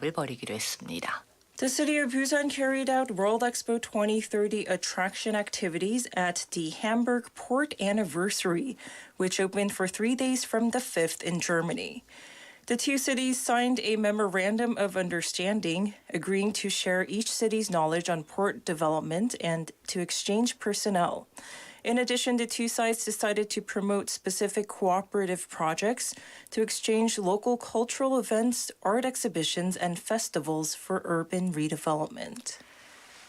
대박을 벌이기로 했습니다. The city of Busan carried out World Expo 2030 attraction activities at the Hamburg Port Anniversary, which opened for 3 days from the 5th in Germany. The two cities signed a memorandum of understanding, agreeing to share each city's knowledge on port development and to exchange personnel. In addition, the two sides decided to promote specific cooperative projects to exchange local cultural events, art exhibitions, and festivals for urban redevelopment.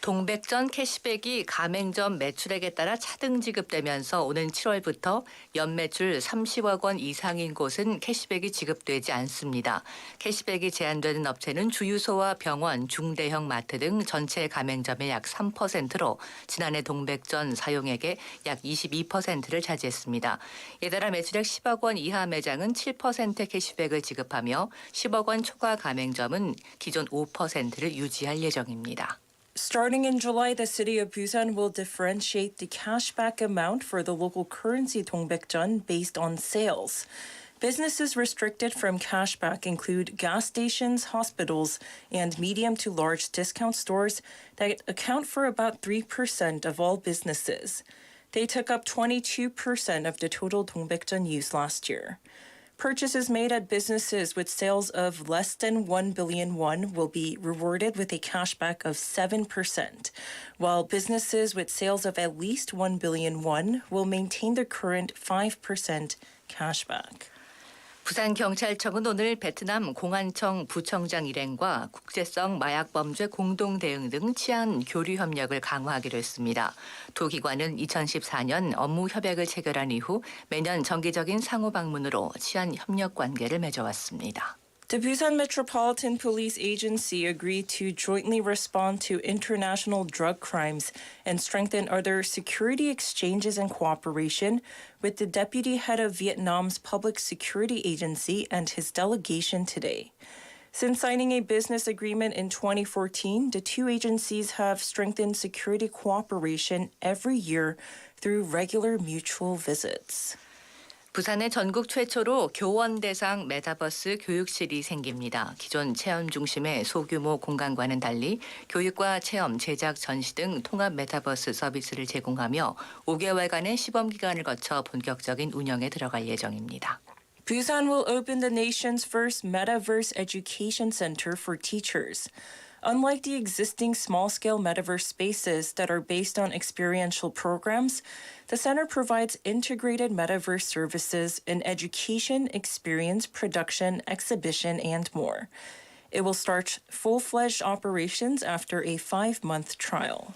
동백전 캐시백이 가맹점 매출액에 따라 차등 지급되면서 오는 7월부터 연매출 30억 원 이상인 곳은 캐시백이 지급되지 않습니다. 캐시백이 제한되는 업체는 주유소와 병원, 중대형 마트 등 전체 가맹점의 약 3%로 지난해 동백전 사용액의 약 22%를 차지했습니다. 이에 따라 매출액 10억 원 이하 매장은 7%의 캐시백을 지급하며 10억 원 초과 가맹점은 기존 5%를 유지할 예정입니다. Starting in July, the city of Busan will differentiate the cashback amount for the local currency 동백전 based on sales. Businesses restricted from cashback include gas stations, hospitals, and medium to large discount stores that account for about 3% of all businesses. They took up 22% of the total 동백전 use last year. Purchases made at businesses with sales of less than 1 billion won will be rewarded with a cashback of 7%, while businesses with sales of at least 1 billion won will maintain the current 5% cashback. 부산경찰청은 오늘 베트남 공안청 부청장 일행과 국제성 마약범죄 공동대응 등 치안 교류 협력을 강화하기로 했습니다. 두 기관은 2014년 업무 협약을 체결한 이후 매년 정기적인 상호 방문으로 치안 협력 관계를 맺어왔습니다. The Busan Metropolitan Police Agency agreed to jointly respond to international drug crimes and strengthen other security exchanges and cooperation with the deputy head of Vietnam's Public Security Agency and his delegation today. Since signing a business agreement in 2014, the two agencies have strengthened security cooperation every year through regular mutual visits. 부산에 전국 최초로 교원 대상 메타버스 교육실이 생깁니다. 기존 체험 중심의 소규모 공간과는 달리 교육과 체험, 제작, 전시 등 통합 메타버스 서비스를 제공하며 5개월간의 시범 기간을 거쳐 본격적인 운영에 들어갈 예정입니다. Busan will open the nation's first metaverse education center for teachers. Unlike the existing small-scale metaverse spaces that are based on experiential programs, the center provides integrated metaverse services in education, experience, production, exhibition, and more. It will start full-fledged operations after a 5-month trial.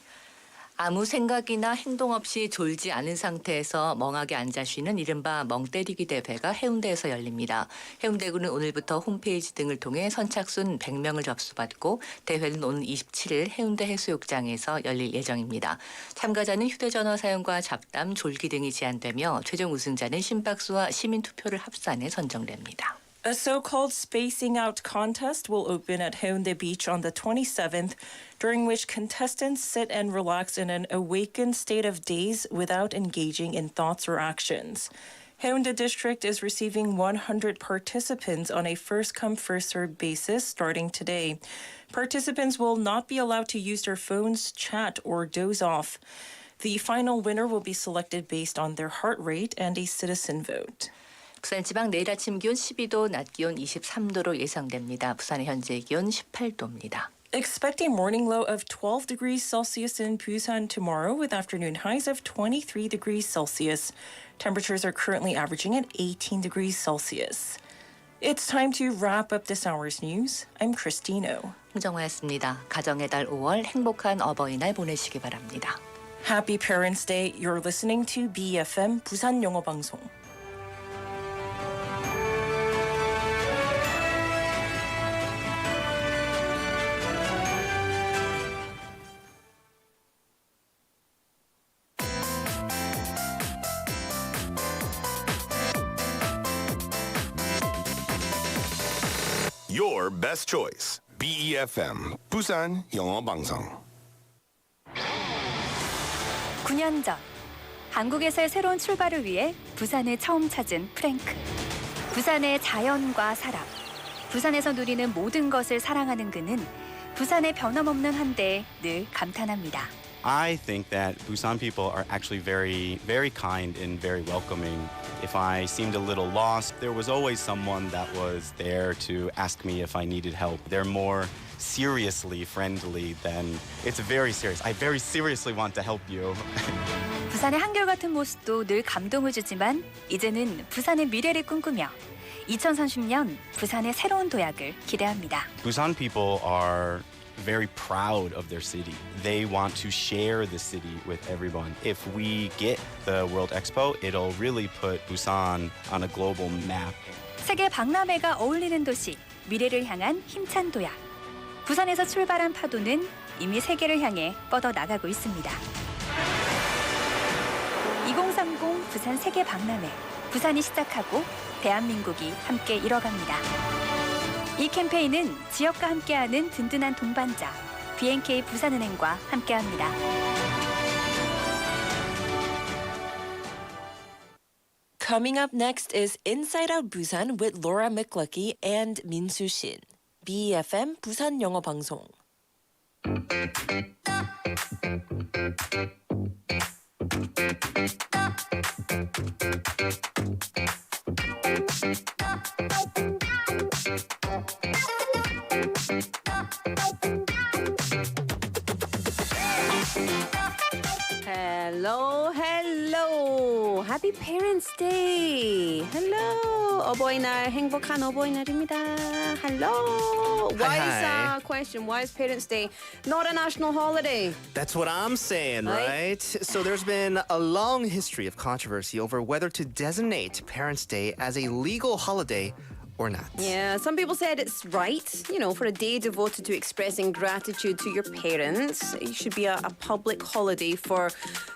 아무 생각이나 행동 없이 졸지 않은 상태에서 멍하게 앉아 쉬는 이른바 멍때리기 대회가 해운대에서 열립니다. 해운대구는 오늘부터 홈페이지 등을 통해 선착순 100명을 접수받고 대회는 오는 27일 해운대 해수욕장에서 열릴 예정입니다. 참가자는 휴대전화 사용과 잡담, 졸기 등이 제한되며 최종 우승자는 심박수와 시민투표를 합산해 선정됩니다. A so-called spacing out contest will open at Haeundae Beach on the 27th, during which contestants sit and relax in an awakened state of daze without engaging in thoughts or actions. Haeundae District is receiving 100 participants on a first-come, first-served basis starting today. Participants will not be allowed to use their phones, chat, or doze off. The final winner will be selected based on their heart rate and a citizen vote. 부산 지방 내일 아침 기온 12도, 낮 기온 23도로 예상됩니다. 부산의 현재 기온 18도입니다. Expect a morning low of 12 degrees Celsius in Busan tomorrow with afternoon highs of 23 degrees Celsius. Temperatures are currently averaging at 18 degrees Celsius. It's time to wrap up this hour's news. I'm Christine Oh. 홍정화였습니다. 가정의 달 5월 행복한 어버이날 보내시기 바랍니다. Happy Parents' Day. You're listening to BFM 부산영어방송. Your best choice. BEFM 부산 영어 방송. 9년 전 한국에서의 새로운 출발을 위해 부산을 처음 찾은 프랭크. 부산의 자연과 사람, 부산에서 누리는 모든 것을 사랑하는 그는 부산의 변함없는 한데에 늘 감탄합니다. I think that Busan people are actually very, very kind and very welcoming. If I seemed a little lost, there was always someone that was there to ask me if I needed help. They're more seriously friendly than it's very serious. I very seriously want to help you. 부산의 한결같은 모습도 늘 감동을 주지만 이제는 부산의 미래를 꿈꾸며 2030년 부산의 새로운 도약을 기대합니다. Busan people are very proud of their city. They want to share the city with everyone. If we get the World Expo, it'll really put Busan on a global map. 세계 박람회가 어울리는 도시, 미래를 향한 힘찬 도약. 부산에서 출발한 파도는 이미 세계를 향해 뻗어 나가고 있습니다. 2030 부산 세계 박람회. 부산이 시작하고 대한민국이 함께 이뤄갑니다. 이 캠페인은 지역과 함께하는 든든한 동반자 BNK 부산은행과 함께합니다. Coming up next is Inside Out Busan with Laura McLucky and Min-Soo Shin. BEFM 부산영어방송. Hello, hello. Happy Parents' Day. Hello. 어버이날 행복한 어버이날입니다. Hello. Why is question? Why is Parents' Day not a national holiday? That's what I'm saying, right? So there's been a long history of controversy over whether to designate Parents' Day as a legal holiday or not. Yeah, some people said it's right, for a day devoted to expressing gratitude to your parents. It should be a public holiday for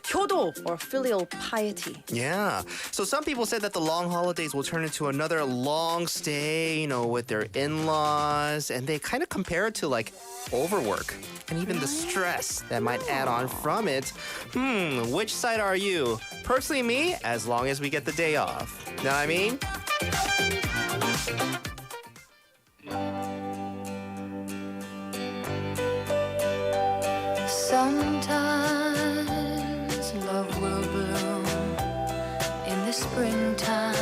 효도 or filial piety. Yeah. So some people said that the long holidays will turn into another long stay, with their in-laws, and they kind of compare it to like overwork and even the stress that might add on from it. Which side are you? Personally, me, as long as we get the day off. Know what I mean? Sometimes love will bloom in the springtime.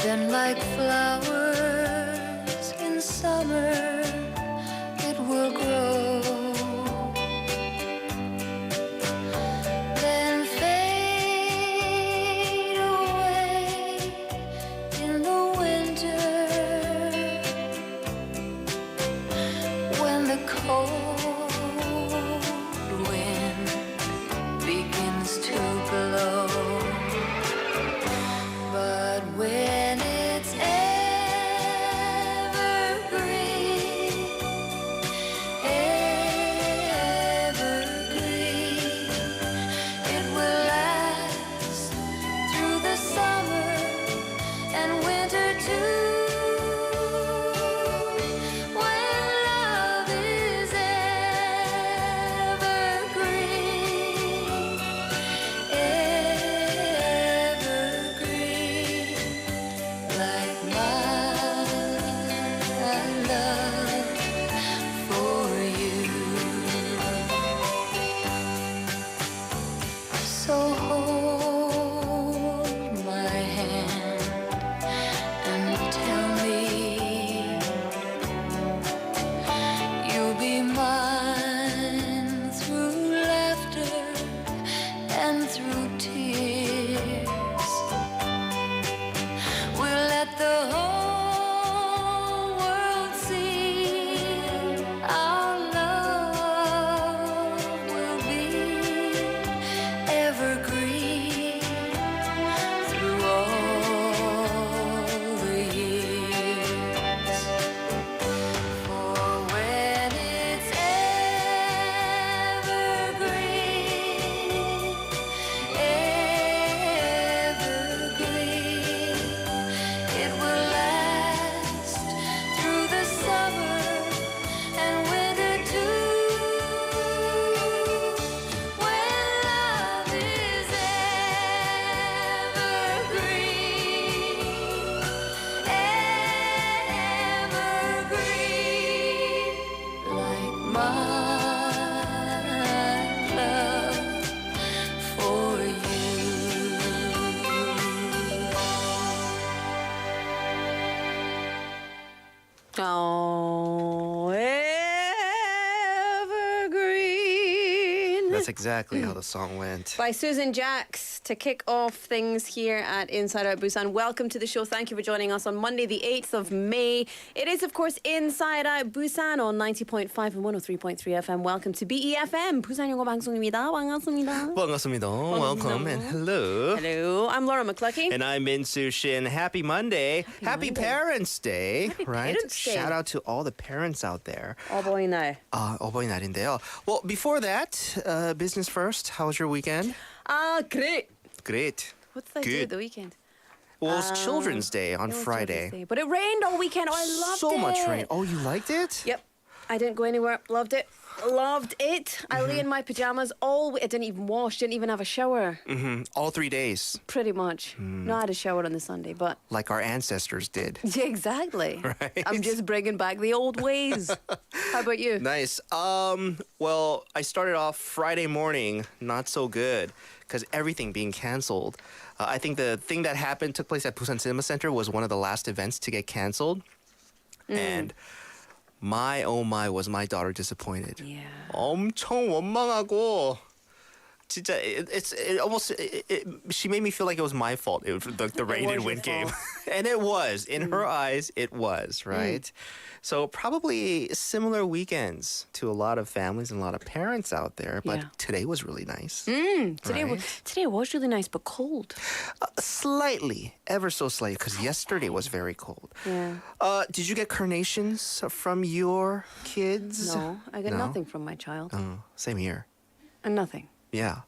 Then like flowers in summer, it will grow. Then fade away in the winter when the cold love for you. Oh, evergreen. That's exactly how the song went. By Susan Jacks to kick off things here at Inside Out Busan. Welcome to the show. Thank you for joining us on Monday, the 8th of May. It is, of course, Inside Out Busan on 90.5 and 103.3 FM. Welcome to BEFM. 부산영어방송입니다. 반갑습니다. 반갑습니다. Welcome and hello. Hello, I'm Laura McCluckey. And I'm Min Soo Shin. Happy Monday. Happy Monday. Parents' Day. Happy right? Parents' Day. Shout out to all the parents out there. 어버이날. 어버이날인데요. Well, before that, business first. How was your weekend? Great. Great. What did I do Good. at the weekend? Well, it's Children's Day on It was Friday. Children's Day, but it rained all weekend. Oh, I loved it. So much rain. Oh, you liked it? Yep. I didn't go anywhere. Loved it. Loved it. I lay in my pajamas all I didn't even wash, didn't even have a shower. All 3 days, Pretty much. No, I had a shower on the Sunday, but like our ancestors did. yeah, exactly. Right. I'm just bringing back the old ways. How about you? Nice. Well, I started off Friday morning not so good because everything being canceled. I think the thing that happened took place at Busan Cinema Center was one of the last events to get canceled. And my, oh my, was my daughter disappointed. Yeah. 엄청 원망하고 진짜 she made me feel like it was my fault. It was like the rain was and your wind game. fault. And it was. In her eyes, it was, right? So probably similar weekends to a lot of families and a lot of parents out there. But Yeah. today was really nice. Today Right. was really nice, but cold. Slightly, ever so slightly, because yesterday was very cold. Yeah. Did you get carnations from your kids? No, I got No? nothing from my child. Same here. And nothing. Yeah.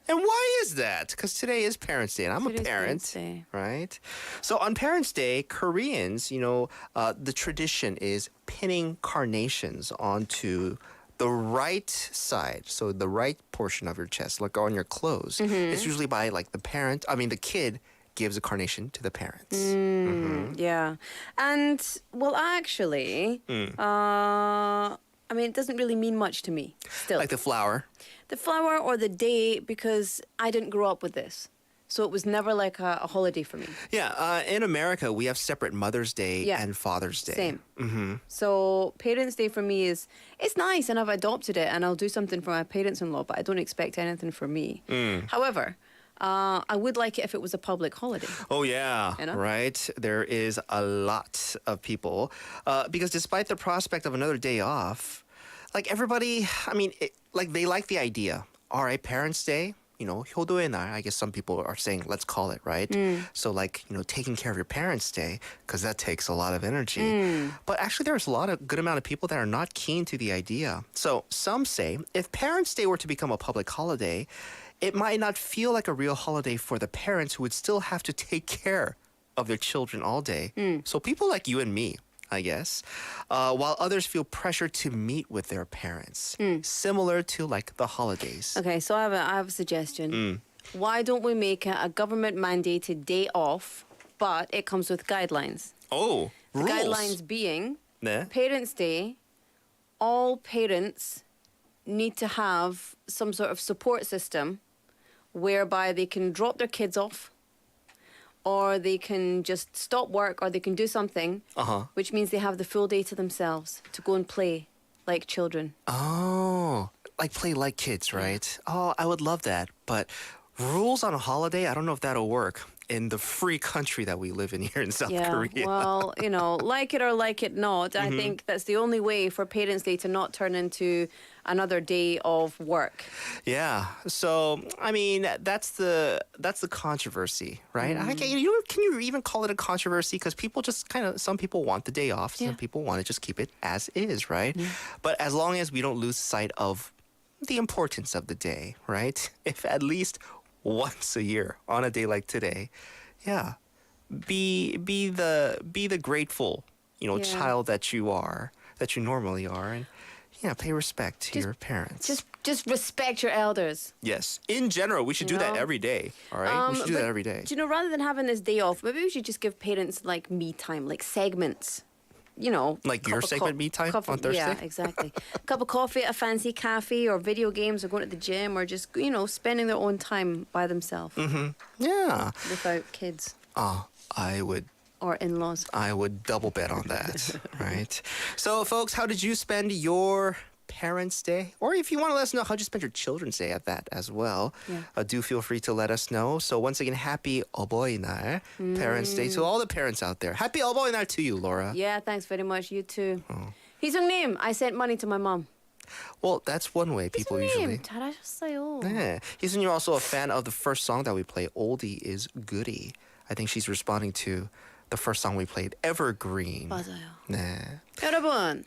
And why is that? Because today is Parents' Day, and I'm It a is parent, Parents' Day. right? So on Parents' Day, Koreans, the tradition is pinning carnations onto the right side, so the right portion of your chest, like on your clothes. It's usually by like the kid gives a carnation to the parents. Yeah. And, well, actually, it doesn't really mean much to me still. Like the flower. The flower or the day, because I didn't grow up with this. So it was never like a holiday for me. Yeah, in America, we have separate Mother's Day Yeah. and Father's Day. Same. So Parents' Day for me it's nice, and I've adopted it, and I'll do something for my parents-in-law, but I don't expect anything from me. However, I would like it if it was a public holiday. Oh, yeah, You know? right? There is a lot of people. Because despite the prospect of another day off, like everybody, they like the idea. All right, Parents' Day, 효도의 날, I guess some people are saying, let's call it, right? So taking care of your Parents' Day, because that takes a lot of energy. But actually, there's a good amount of people that are not keen to the idea. So some say, if Parents' Day were to become a public holiday, it might not feel like a real holiday for the parents who would still have to take care of their children all day. So people like you and me, I guess, while others feel pressure to meet with their parents, similar to like the holidays. Okay, so I have a suggestion. Why don't we make it a government-mandated day off, but it comes with guidelines? Oh, The rules. guidelines being 네. Parents' Day, all parents need to have some sort of support system whereby they can drop their kids off, or they can just stop work, or they can do something, which means they have the full day to themselves to go and play like children. Oh, like play like kids, right? Oh, I would love that. But rules on a holiday, I don't know if that'll work in the free country that we live in here in South Korea. Well, like it or like it not, I think that's the only way for Parents' Day to not turn into another day of work. Yeah. So, that's the controversy, right? Can you even call it a controversy? Because people just some people want the day off. Some people want to just keep it as is, right? But as long as we don't lose sight of the importance of the day, right? If at least once a year on a day like today, be the grateful, child that you normally are, and pay respect to your parents. Just respect your elders. Yes. In general, we should do that every day. All right? We should do that every day. Do rather than having this day off, maybe we should just give parents like me time, like segments. Like your segment me time on Thursday? Yeah, exactly. Cup of coffee at a fancy cafe or video games or going to the gym or just, spending their own time by themselves Yeah. without kids I would or in-laws. double bet on that, right? So, folks, how did you spend your Parents' Day? Or if you want to let us know, how'd you spend your Children's Day at that as well? Yeah. Do feel free to let us know. So, once again, happy 어버이날, Parents' Day to all the parents out there. Happy 어버이날 to you, Laura. Yeah, thanks very much. You too. 희성님, I sent money to my mom. Well, that's one way people usually. 희성님, 잘하셨어요. 네. 희순, you're also a fan of the first song that we play, Oldie is Goodie. I think she's responding to the first song we played, Evergreen. 맞아요. 네. 여러분,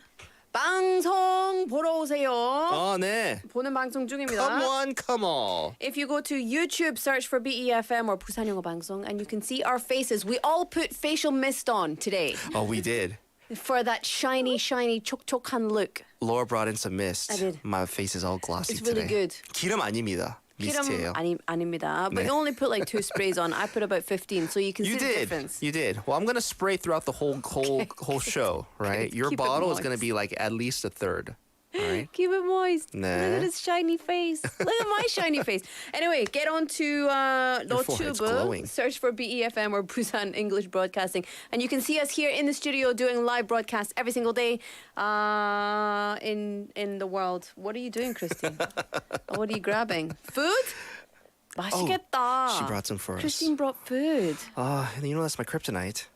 방송 보러 오세요. 네. 보는 방송 중입니다. Come on, come on. If you go to YouTube, search for BEFM or 부산영어방송, and you can see our faces. We all put facial mist on today Oh, we did. for that shiny, 촉촉한 look. Laura brought in some mist. I did. My face is all glossy It's today. really good. 기름 아닙니다. 미스트예요. 아닙니다. But 네. you only put like 2 sprays on. I put about 15, so you can You see the did. difference. You did. Well, I'm gonna spray throughout the whole show, right? Your Keep it bottle is gonna moist. be like at least a third. All right. Keep it moist. Nah. Look at his shiny face. Look at my shiny face. Anyway, get on to Your forehead's glowing. search for BEFM or Busan English Broadcasting. And you can see us here in the studio doing live broadcasts every single day in the world. What are you doing, Christine? What are you grabbing? Food? 맛있겠다. She brought some for us. Christine brought food. You know that's my kryptonite.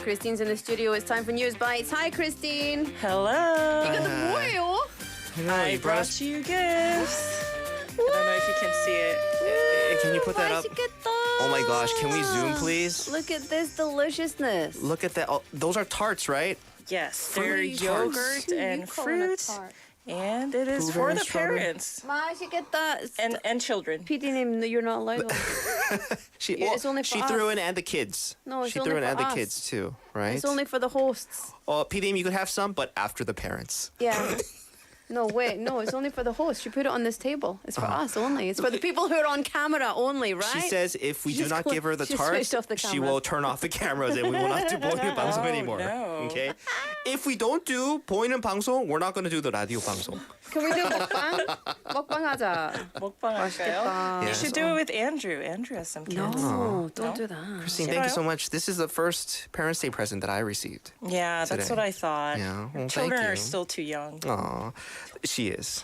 Christine's in the studio. It's time for News Bites. Hi, Christine. Hello. 이거 뭐예요? I brought you gifts. I don't know if you can see it. Can you put that up? 맛있겠다. Oh my gosh, can we zoom, please? Look at this deliciousness. Look at that. Oh, those are tarts, right? Yes, they're Fruity yogurt tarts. and fruit, and it is for Blueberry, the strawberry. parents 맛있겠다. and children. PD님, you're not allowed. She Yeah, it's only for she threw us. in and the kids. No, it's she only threw in for and the us. kids too, right? It's only for the hosts. PDM, you could have some, but after the parents. Yeah. No, wait. No, it's only for the host. You put it on this table. It's for us only. It's for the people who are on camera only, right? She says if we do She's not give her the she's tarts, switched off the she cameras. will turn off the cameras and we will not do 보이는 방송 anymore. no. Okay? If we don't do 보이는 방송, we're not going to do the radio 방송. Can we do 먹방? 먹방하자. 먹방 할까요? 맛있겠다. You should do it with Andrew. Andrew has some kids. No, don't No? do that. Christine, thank you so much. This is the first Parents' Day present that I received. Yeah, that's Today. what I thought. Yeah, well, Children thank are you. still too young. Aw, she is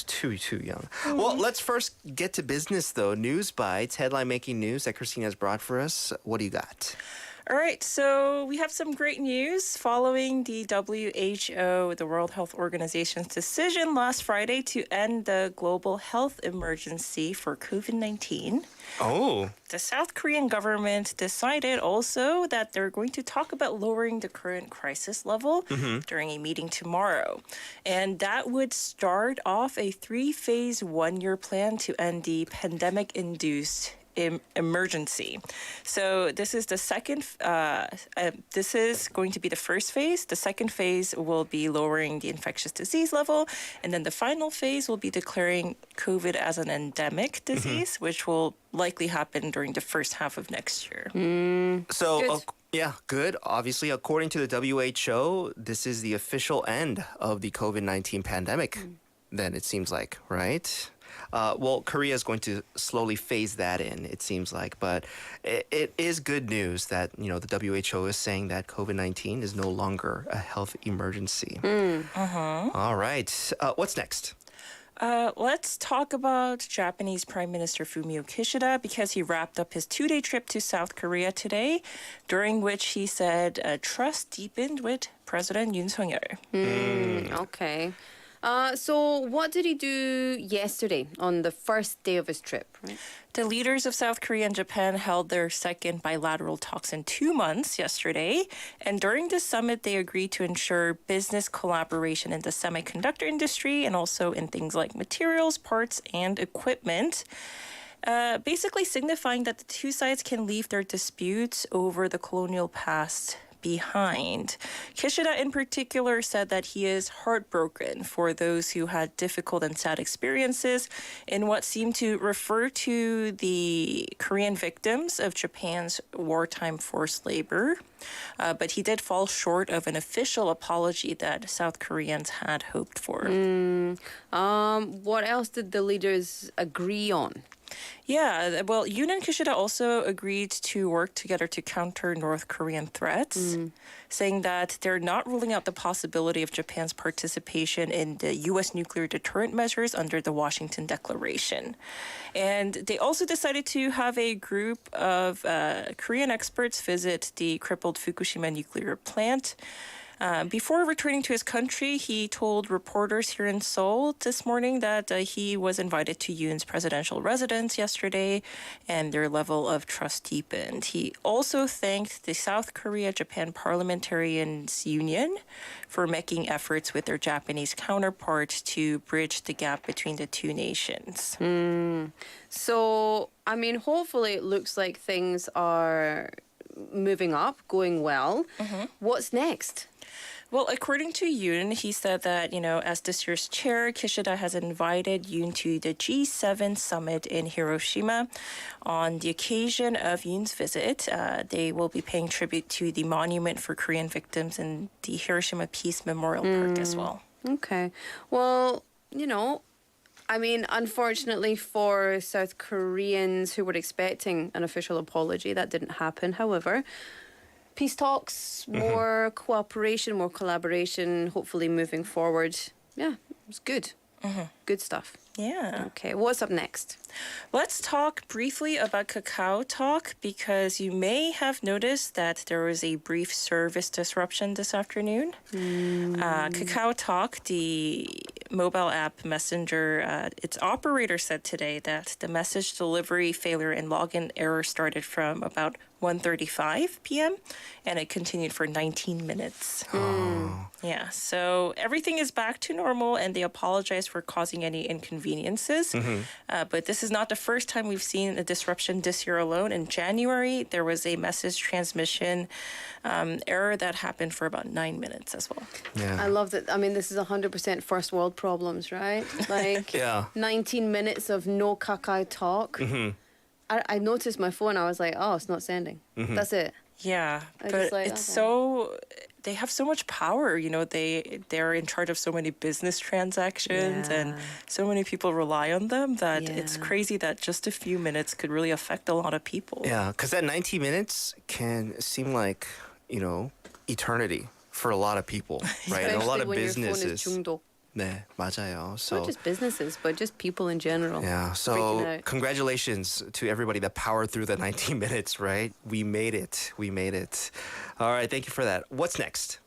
too young. Well, let's first get to business though. News Bites, headline making news that Christine has brought for us. What do you got? All right, so we have some great news following the WHO, the World Health Organization's decision last Friday to end the global health emergency for COVID-19. Oh, The South Korean government decided also that they're going to talk about lowering the current crisis level during a meeting tomorrow. And that would start off a 3-phase 1-year plan to end the pandemic-induced emergency. So this is the second. This is going to be the first phase. The second phase will be lowering the infectious disease level, and then the final phase will be declaring COVID as an endemic disease, which will likely happen during the first half of next year. so Good. yeah, good. Obviously, according to the WHO, this is the official end of the COVID-19 pandemic. Then it seems like, right? Well, Korea is going to slowly phase that in, it seems like. But it is good news that, the WHO is saying that COVID-19 is no longer a health emergency. All right. What's next? Let's talk about Japanese Prime Minister Fumio Kishida because he wrapped up his 2-day trip to South Korea today, during which he said trust deepened with President Yoon Suk-yeol. Okay. So what did he do yesterday on the first day of his trip? Right? The leaders of South Korea and Japan held their second bilateral talks in 2 months yesterday. And during this summit, they agreed to ensure business collaboration in the semiconductor industry and also in things like materials, parts, and equipment. Basically signifying that the two sides can leave their disputes over the colonial past behind. Kishida in particular said that he is heartbroken for those who had difficult and sad experiences in what seemed to refer to the Korean victims of Japan's wartime forced labor. But he did fall short of an official apology that South Koreans had hoped for. What else did the leaders agree on? Yeah, well, Yoon and Kishida also agreed to work together to counter North Korean threats, saying that they're not ruling out the possibility of Japan's participation in the U.S. nuclear deterrent measures under the Washington Declaration. And they also decided to have a group of Korean experts visit the crippled Fukushima nuclear plant. Before returning to his country, he told reporters here in Seoul this morning that he was invited to Yoon's presidential residence yesterday, and their level of trust deepened. He also thanked the South Korea-Japan Parliamentarians Union for making efforts with their Japanese counterparts to bridge the gap between the two nations. So, I mean, hopefully it looks like things are moving up, going well. What's next? Well, according to Yoon, he said that, as this year's chair, Kishida has invited Yoon to the G7 summit in Hiroshima. On the occasion of Yoon's visit, they will be paying tribute to the monument for Korean victims in the Hiroshima Peace Memorial Park as well. Okay. Well, I mean, unfortunately for South Koreans who were expecting an official apology, that didn't happen. However, peace talks, more cooperation, more collaboration, hopefully moving forward. Yeah, it was good. Good stuff. Yeah. Okay, what's up next? Let's talk briefly about Kakao Talk because you may have noticed that there was a brief service disruption this afternoon. Kakao Talk, the mobile app messenger, its operator said today that the message delivery failure and login error started from about 1:35 p.m. and it continued for 19 minutes. Yeah, so everything is back to normal and they apologize for causing any inconveniences. But this is not the first time we've seen a disruption this year alone. In January, there was a message transmission error that happened for about 9 minutes as well. Yeah. I love that. I mean, this is 100% first world problems, right? Like Yeah. 19 minutes of no Kakao Talk. I noticed my phone. I was like, oh, it's not sending. That's it. Yeah, I but just like, it's okay. they have so much power, they're in charge of so many business transactions and Yeah. so many people rely on them that it's Yeah. crazy that just a few minutes could really affect a lot of people. Yeah, because that 90 minutes can seem like, eternity for a lot of people, right? And a lot Especially of when your phone is businesses. 중독. 네, 맞아요. So Not just businesses, but just people in general. yeah, Freaking so out. congratulations to everybody that powered through the 19 minutes, right? We made it. We made it. All right, thank you for that. What's next?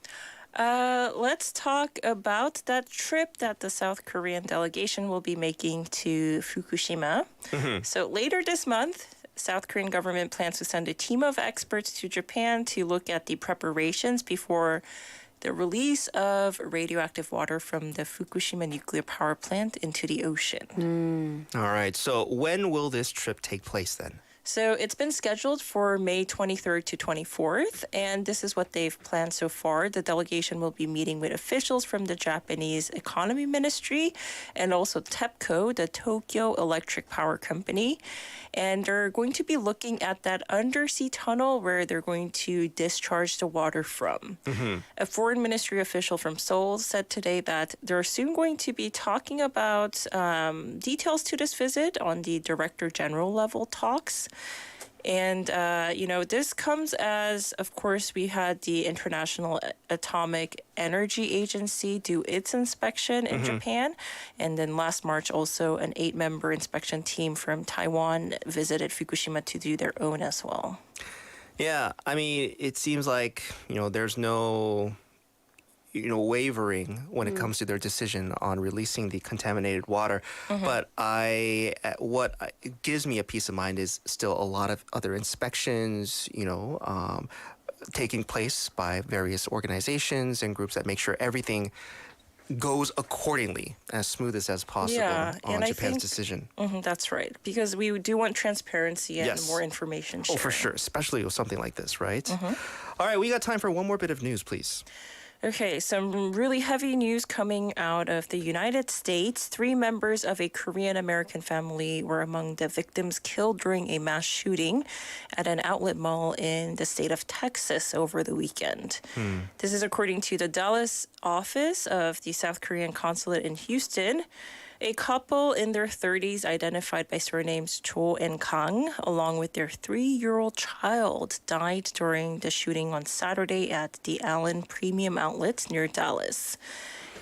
Let's talk about that trip that the South Korean delegation will be making to Fukushima. So later this month, South Korean government plans to send a team of experts to Japan to look at the preparations before the release of radioactive water from the Fukushima nuclear power plant into the ocean. All right, so when will this trip take place then? So it's been scheduled for May 23rd to 24th, and this is what they've planned so far. The delegation will be meeting with officials from the Japanese Economy Ministry and also TEPCO, the Tokyo Electric Power Company. And they're going to be looking at that undersea tunnel where they're going to discharge the water from. A foreign ministry official from Seoul said today that they're soon going to be talking about details to this visit on the Director General level talks. And, this comes as, of course, we had the International Atomic Energy Agency do its inspection in Japan. And then last March, also an 8-member inspection team from Taiwan visited Fukushima to do their own as well. Yeah, I mean, it seems like, there's no, wavering when it comes to their decision on releasing the contaminated water. But what gives me a peace of mind is still a lot of other inspections, taking place by various organizations and groups that make sure everything goes accordingly, as smooth as possible Yeah, on and I Japan's think- decision. That's right, because we do want transparency and Yes. more information Oh, sharing. for sure, especially with something like this, right? All right, we got time for one more bit of news, please. Okay, some really heavy news coming out of the United States. 3 members of a Korean-American family were among the victims killed during a mass shooting at an outlet mall in the state of Texas over the weekend. This is according to the Dallas office of the South Korean consulate in Houston. A couple in their 30s, identified by surnames Cho and Kang, along with their 3-year-old child, died during the shooting on Saturday at the Allen Premium Outlet near Dallas.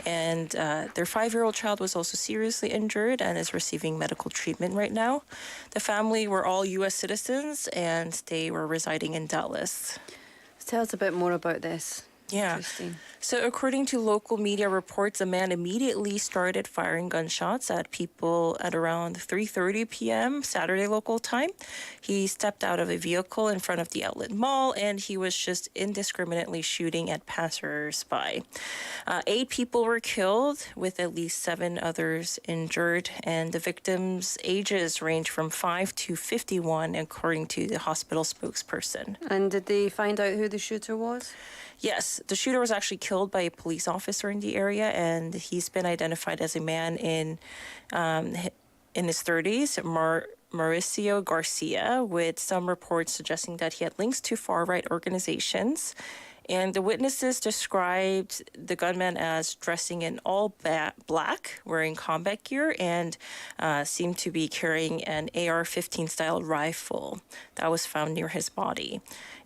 And their 5-year-old child was also seriously injured and is receiving medical treatment right now. The family were all U.S. citizens and they were residing in Dallas. Tell us a bit more about this. Yeah. Christine. So, according to local media reports, a man immediately started firing gunshots at people at around 3:30 p.m. Saturday local time. He stepped out of a vehicle in front of the outlet mall and he was just indiscriminately shooting at passersby. 8 people were killed, with at least 7 others injured, and the victims' ages range from 5 to 51, according to the hospital spokesperson. And did they find out who the shooter was? Yes, the shooter was actually killed by a police officer in the area, and he's been identified as a man in his 30s, Mauricio Garcia, with some reports suggesting that he had links to far-right organizations. And the witnesses described the gunman as dressing in all black, wearing combat gear, and seemed to be carrying an AR-15 style rifle that was found near his body.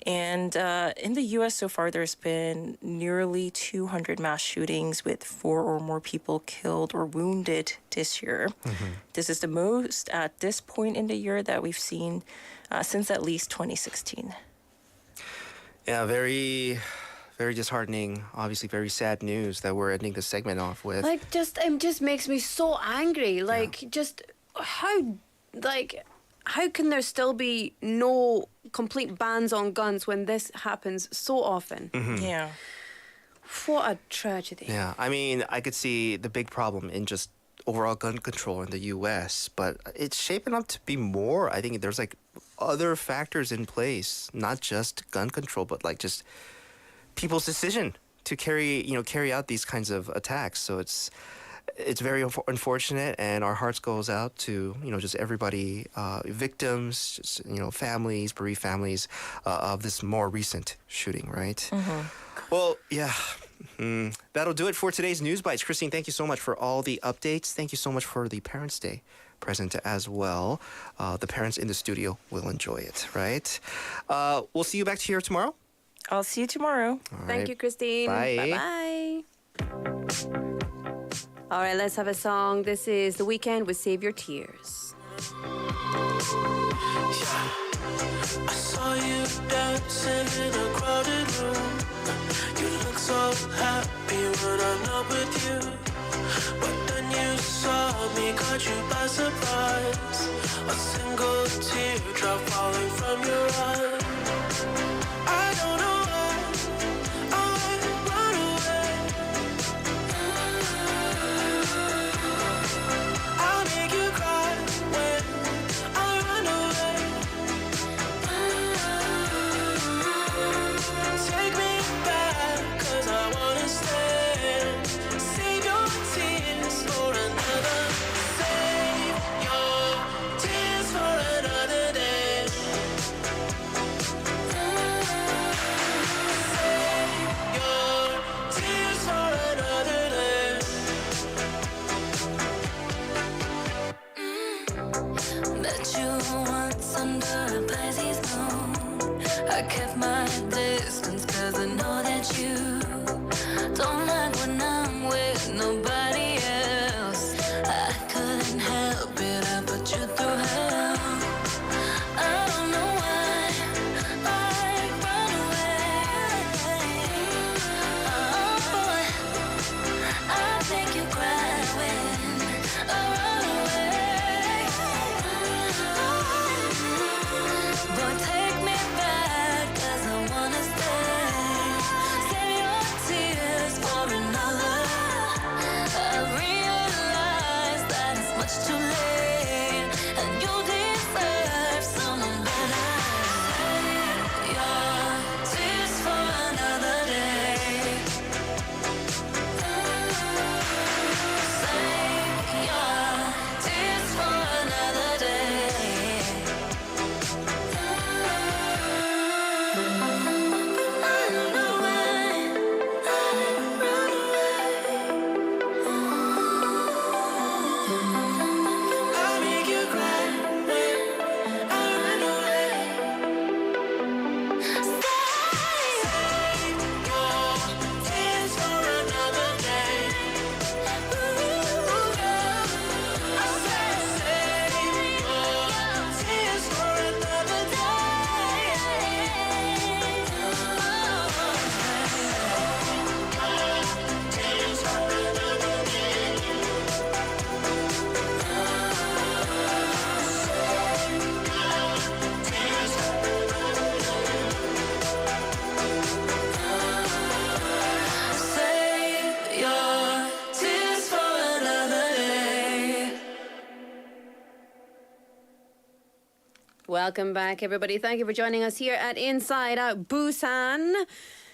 And in the U.S. so far, there's been nearly 200 mass shootings with 4 or more people killed or wounded this year. This is the most at this point in the year that we've seen since at least 2016. Yeah, very, very disheartening. Obviously, very sad news that we're ending the segment off with. Like, it just makes me so angry. Like, just how can there still be no complete bans on guns when this happens so often? Yeah. What a tragedy. Yeah, I mean, I could see the big problem in just overall gun control in the U.S., but it's shaping up to be more. I think there's like other factors in place, not just gun control, but like just people's decision to carry out these kinds of attacks. So it's very unfortunate, and our hearts goes out to just everybody, victims, just families, bereaved families of this more recent shooting, right? Well, yeah. That'll do it for today's News Bites. Christine, thank you so much for all the updates. Thank you so much for the Parents' Day present as well. The parents in the studio will enjoy it, right? We'll see you back here tomorrow. I'll see you tomorrow. All Thank right. you, Christine. Bye. Bye-bye. All right, let's have a song. This is The Weeknd with Save Your Tears. I saw you dancing in a crowded room. You look so happy when I'm not with you. But then you saw me, caught you by surprise. A single teardrop falling from your eye. I don't know why I run away. I'll make you cry when I run away. Take me back, 'cause I wanna stay. Save your tears for another. Save your tears for another day. Save your tears for another day. Met you once under a Pisces moon. I kept my distance 'cause I know that you don't like when I'm with nobody else. I couldn't help it, I put you through hell. I don't know why I run away. Oh, I'll make you cry when I run away. Boy, take me back, 'cause I wanna stay. Save your tears for another. Welcome back, everybody. Thank you for joining us here at Inside Out Busan.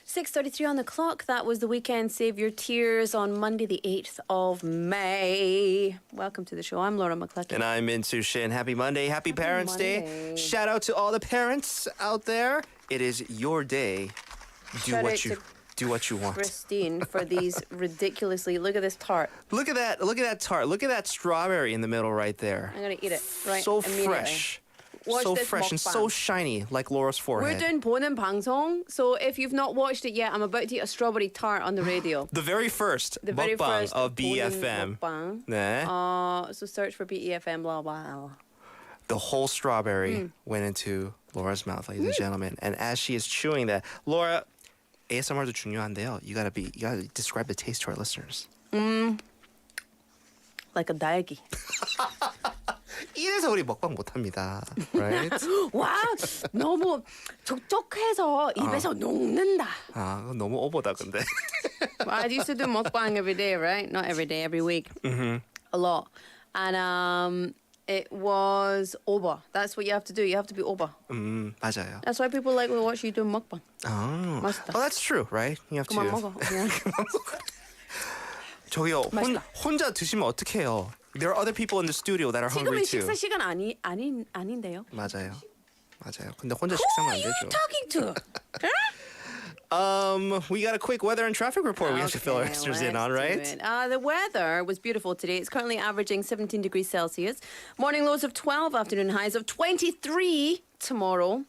6:33 on the clock. That was the weekend. Save Your Tears on Monday, the 8th of May. Welcome to the show. I'm Laura McCluskey. And I'm Minsu Shin. Happy Monday. Happy Parents' Day. Monday. Shout out to all the parents out there. It is your day. Do Shout what out you to do what you want. Christine for these ridiculously. Look at this tart. Look at that. Look at that tart. Look at that strawberry in the middle right there. I'm gonna eat it right So immediately. fresh. Watch So this fresh and mukbang. so shiny like Laura's We're forehead. doing 보는 방송, so if you've not watched it yet, I'm about to eat a strawberry tart on the radio. The very first The very mukbang first of 보는 BFM. mukbang. 네. So search for BEFM, blah, blah. The whole strawberry Mm. went into Laura's mouth, ladies and gentlemen. And as she is chewing that, Laura, ASMR도 중요한데요. You gotta describe the taste to our listeners. Like a 딸기. 이래서 우리 먹방 못합니다, right? 와, 너무 촉촉해서 입에서 녹는다. 아, 그건 너무 오버다 근데. I used to do mukbang every day, right? Not every day, every week. A lot. And it was over. That's what you have to do. You have to be over. 맞아요. That's why people like to watch you do mukbang. 아, 맛있다. oh, that's true, right? You have 그만 to. 먹어. 그냥. 저기요, 맛있다. 혼자 드시면 어떡해요? There are other people in the studio that are hungry 지금은 too. 식사 시간 아닌데요. 맞아요. 근데 혼자 식사하면 안 Who are you 되죠. talking to? We got a quick weather and traffic report we have to fill our listeners in on, right? The weather was beautiful today. It's currently averaging 17 degrees Celsius. Morning lows of 12, afternoon highs of 23 tomorrow.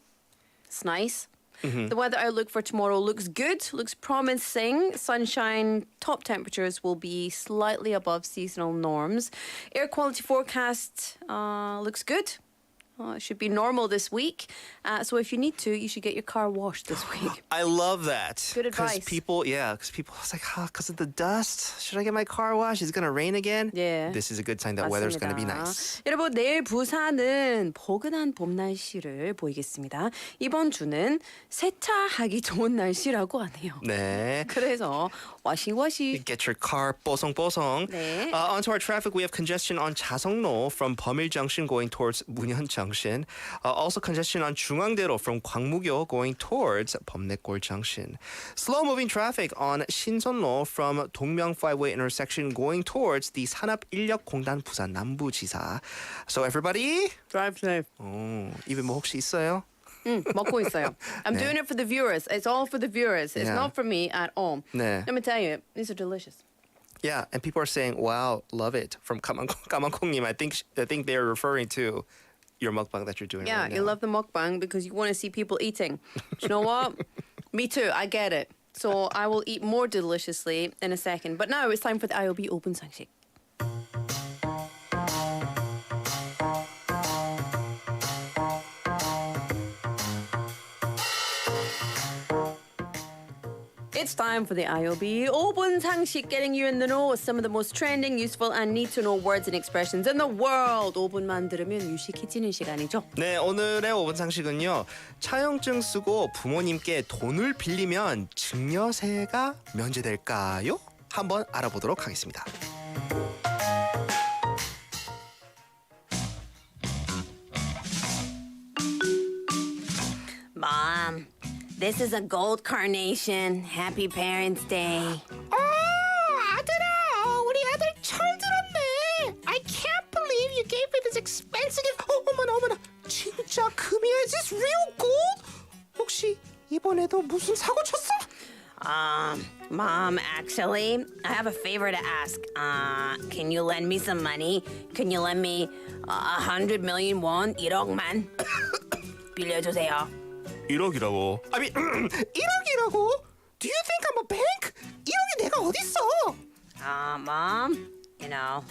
It's nice. The weather outlook for tomorrow looks good, looks promising. Sunshine, top temperatures will be slightly above seasonal norms. Air quality forecast looks good. It should be normal this week. So if you need to, you should get your car washed this week. I love that. Good advice. Because people, it's like, because of the dust. Should I get my car washed? Is it going to rain again? Yeah. This is a good sign that weather's going to be 맞습니다. nice. 여러분, 내일 부산은 포근한 봄 날씨를 보이겠습니다. 이번 주는 세차하기 좋은 날씨라고 하네요. 네. 그래서 와시와시. Get your car 뽀송뽀송. 네. Onto our traffic, we have congestion on 자성로 from Bumil Junction going towards 문현 Junction. Also congestion on 중앙대로 from 광무교 going towards 범내골 Junction. Slow-moving traffic on 신선로 from 동명 5-way intersection going towards the 산업인력공단 부산 남부지사. So everybody, Drive safe. 입에 뭐 혹시 있어요? 먹고 있어요. I'm doing it for the viewers. It's all for the viewers. It's Yeah. not for me at all. 네. Let me tell you, these are delicious. Yeah, and people are saying, "Wow, love it." From 까만콩님, I think they're referring to your mukbang that you're doing Yeah, right now. you love the mukbang because you want to see people eating. Do you know what? Me too. I get it. So I will eat more deliciously in a second. But now it's time for the IOB Open Sanshik. It's time for the IOB Open 상식, getting you in the know with some of the most trending, useful, and need-to-know words and expressions in the world. 5분만 들으면 유식해지는 시간이죠. 네, 오늘의 5분 상식은요. 차용증 쓰고 부모님께 돈을 빌리면 증여세가 면제될까요? 한번 알아보도록 하겠습니다. Mom, this is a gold carnation. Happy Parents' Day. 아들아, 우리 아들 철들었네. I can't believe you gave me this expensive. 어머나, 진짜 금이야? Is this real gold? 혹시 이번에도 무슨 사고 쳤어? Mom, actually, I have a favor to ask. Can you lend me some money? Can you lend me 100 million won? 1억만 빌려주세요. 1억이라고? I mean, 1억이라고? Do you think I'm a bank? 1억이 내가 어딨어? Mom, you know,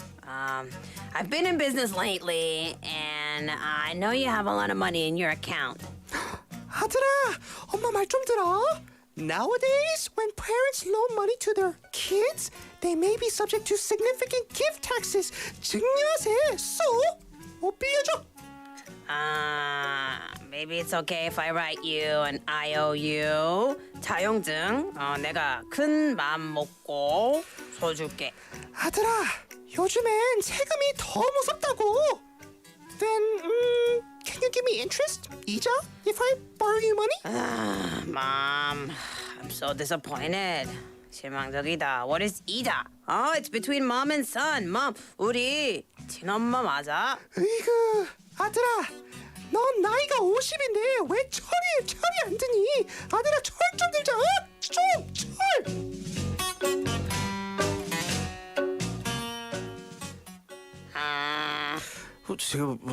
I've been in business lately, and I know you have a lot of money in your account. 아들아, 엄마 말 좀 들어. Nowadays, when parents loan money to their kids, they may be subject to significant gift taxes. 증여세. So, 못 빌려줘. Maybe it's okay if I write you an IOU. 차용증. 내가 큰 마음 먹고 써줄게. 아들아, 요즘엔 세금이 더 무섭다고. Then, can you give me interest? Ija if I borrow you money? Mom, I'm so disappointed. 실망적이다. What is 이자? Oh, it's between mom and son. Mom, 우리 친엄마 맞아? 이거 아들아, 넌 나이가 50인데 왜 철이 안 드니? 아들아 철 좀 들자. 철.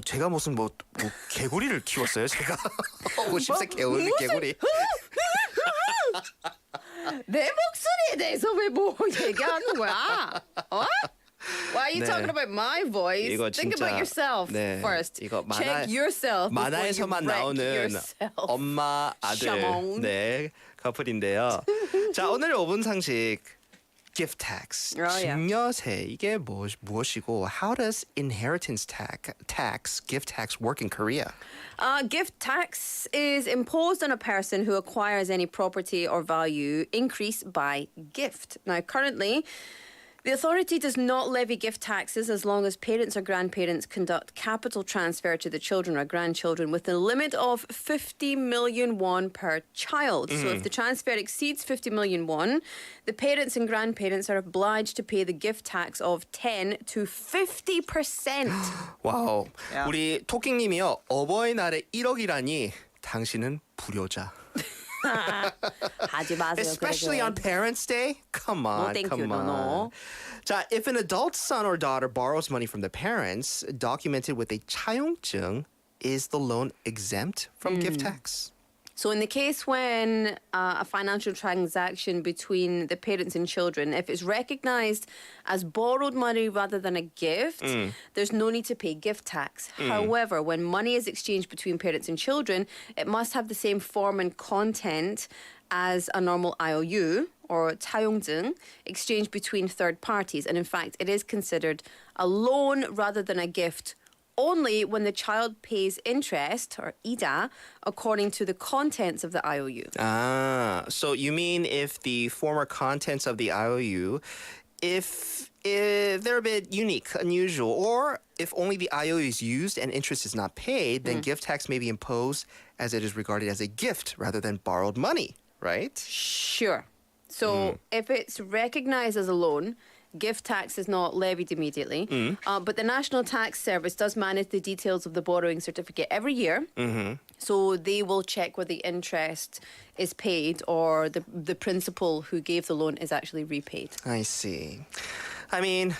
제가 무슨 뭐 개구리를 키웠어요? 제가 50세 개구리. 내 목소리에 대해서 왜 뭐 얘기하는 거야? 어? Why are you 네. talking about my voice? 이거 Think 진짜, about yourself 네, first. 이거 Check yourself before 만화에서만 you wreck 나오는 yourself. 엄마 아들 샤몽. 네 커플인데요. 자 오늘 5분 상식 gift tax 증여세 이게 무엇이고 how does inheritance tax gift tax work in Korea? Gift tax is imposed on a person who acquires any property or value increased by gift. Now, currently, the authority does not levy gift taxes as long as parents or grandparents conduct capital transfer to the children or grandchildren with a limit of 50 million won per child. So if the transfer exceeds 50 million won, the parents and grandparents are obliged to pay the gift tax of 10 to 50%. 와우. 우리 토킹님이요. 어버이날에 1억이라니 당신은 불효자. 하지 마세요. Especially on Parents' Day? Come on, No, thank come you. on. No. 자, if an adult son or daughter borrows money from the parents, documented with a 차용증, is the loan exempt from gift tax? So in the case when a financial transaction between the parents and children, if it's recognized as borrowed money rather than a gift, there's no need to pay gift tax. However, when money is exchanged between parents and children, it must have the same form and content as a normal IOU or 차용증 exchanged between third parties. And in fact, it is considered a loan rather than a gift only when the child pays interest, or 이자, according to the contents of the IOU. Ah, so you mean if the former contents of the IOU, if they're a bit unique, unusual, or if only the IOU is used and interest is not paid, then gift tax may be imposed as it is regarded as a gift rather than borrowed money, right? Sure. So if it's recognized as a loan, gift tax is not levied immediately. But the National Tax Service does manage the details of the borrowing certificate every year. So they will check whether the interest is paid or the principal who gave the loan is actually repaid. I see. I mean,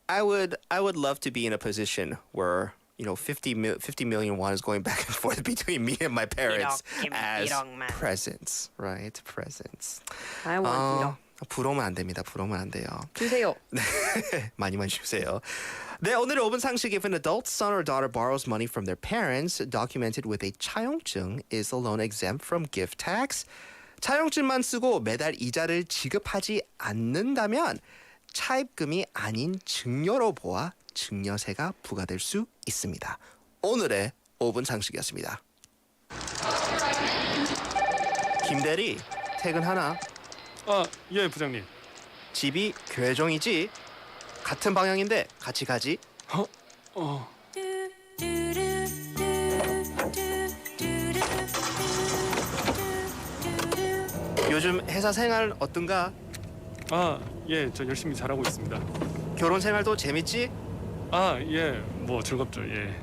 I would love to be in a position where 50 million won is going back and forth between me and my parents as presents, right? Presents. I want 부러우면 안 됩니다. 부러우면 안 돼요. 주세요. 많이 주세요. 네, 오늘의 5분 상식. If an adult son or daughter borrows money from their parents, documented with a 차용증, is the loan exempt from gift tax? 차용증만 쓰고 매달 이자를 지급하지 않는다면 차입금이 아닌 증여로 보아 증여세가 부과될 수 있습니다. 오늘의 5분 상식이었습니다. 김대리, 퇴근하나? 예, 부장님. 집이 교회종이지? 같은 방향인데 같이 가지? 요즘 회사 생활 어떤가? 예, 저 열심히 잘하고 있습니다. 결혼 생활도 재밌지? 예, 뭐 즐겁죠, 예.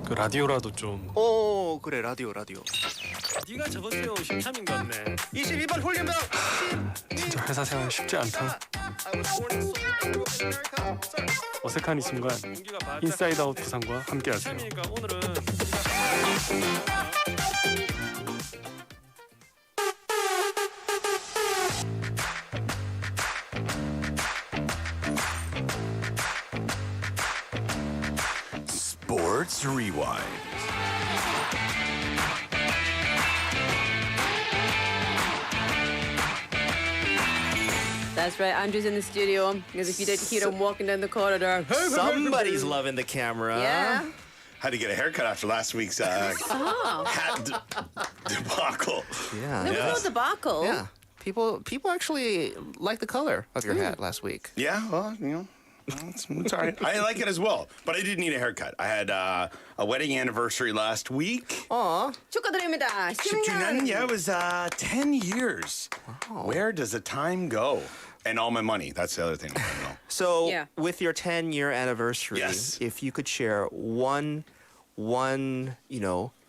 그 라디오라도 좀. 그래, 라디오. 네가 적었어요, 심참인 것 같네. 22번 홀리면 진짜 회사 생활 쉽지 않다. 어색한 이 순간 인사이드 아웃 부산과 함께하세요. 오늘은 Sports Rewind. That's right. Andrew's in the studio because if you didn't hear him walking down the corridor, Somebody's loving the camera. yeah. Had to get a haircut after last week's hat debacle. Yeah. There was no debacle. Yeah. People actually like the color of your hat last week. Yeah, well, It's all right. I like it as well, but I did need a haircut. I had a wedding anniversary last week. Aw. 축하드립니다. 10년. Yeah, it was 10 years. Wow. Where does the time go? And all my money. That's the other thing I don't know. So, Yeah. with your 10-year anniversary, Yes. if you could share one,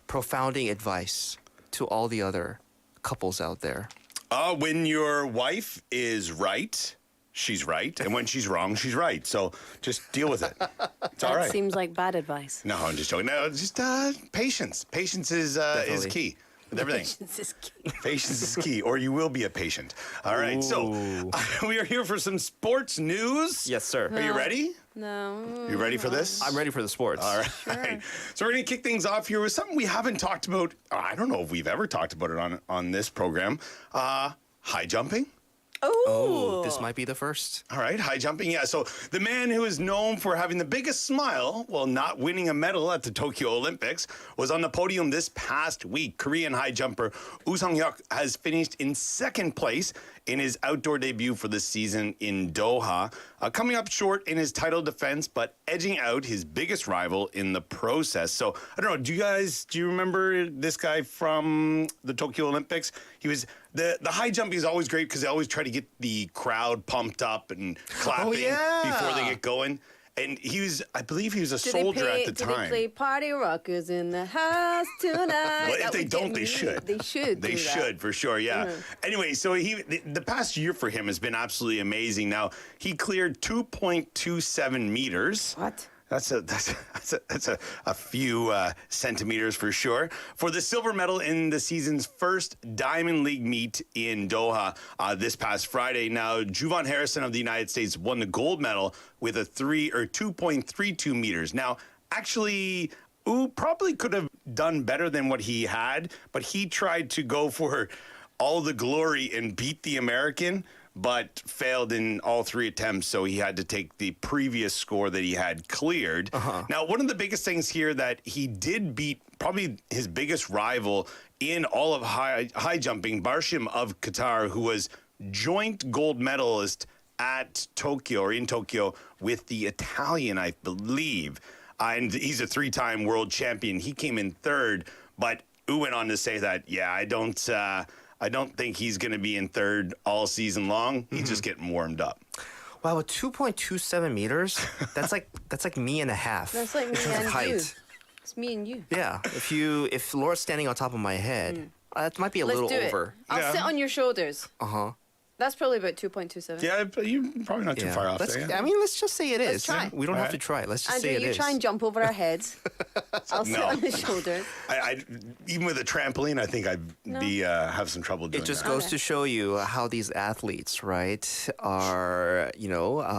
profounding advice to all the other couples out there. When your wife is right, she's right. And when she's wrong, she's right. So just deal with it. It's all That right. seems like bad advice. No, I'm just joking. No, just patience. Patience is Definitely. key with everything. This is key. Patience is key, or you will be a patient. All right, so we are here for some sports news. Yes, sir. Are you ready? No. You ready for this? I'm ready for the sports. All right. So we're going to kick things off here with something we haven't talked about. I don't know if we've ever talked about it on this program. High jumping. Oh, this might be the first. All right, high jumping. Yeah, so the man who is known for having the biggest smile while not winning a medal at the Tokyo Olympics was on the podium this past week. Korean high jumper Woo Sung-hyuk has finished in second place in his outdoor debut for the season in Doha, coming up short in his title defense, but edging out his biggest rival in the process. So, I don't know, do you remember this guy from the Tokyo Olympics? He was, the high jumping is always great because they always try to get the crowd pumped up and clapping before they get going. And I believe he was a soldier at the Did time. they play Party Rockers in the house tonight? Well, if That they would don't, get they me. should. They should. They do that. should, for sure, yeah. Anyway, so the past year for him has been absolutely amazing. Now, he cleared 2.27 meters. What? That's a few centimeters for sure. For the silver medal in the season's first Diamond League meet in Doha this past Friday. Now, Juvan Harrison of the United States won the gold medal with a 2.32 meters. Now, actually, probably could have done better than what he had, but he tried to go for all the glory and beat the American, but failed in all three attempts, so he had to take the previous score that he had cleared. Now, one of the biggest things here that he did beat probably his biggest rival in all of high jumping, Barshim of Qatar, who was joint gold medalist at Tokyo, or in Tokyo, with the Italian, I believe. And he's a three-time world champion. He came in third, but went on to say that, I don't think he's going to be in third all season long. He's just getting warmed up. Wow, with 2.27 meters, that's like me and a half. That's like in me terms of and height. you. It's me and you. Yeah, if Laura's standing on top of my head, that might be a Let's little do over. it. I'll sit on your shoulders. That's probably about 2.27. Yeah, but you're probably not too far off there. I mean, let's just say it is. try. We don't have to try. Let's just Andrew, say it you is. try and jump over our heads. I'll sit No. on the shoulders. I even with a trampoline, I think I'd be have some trouble doing It just that. goes to show you how these athletes, right, are,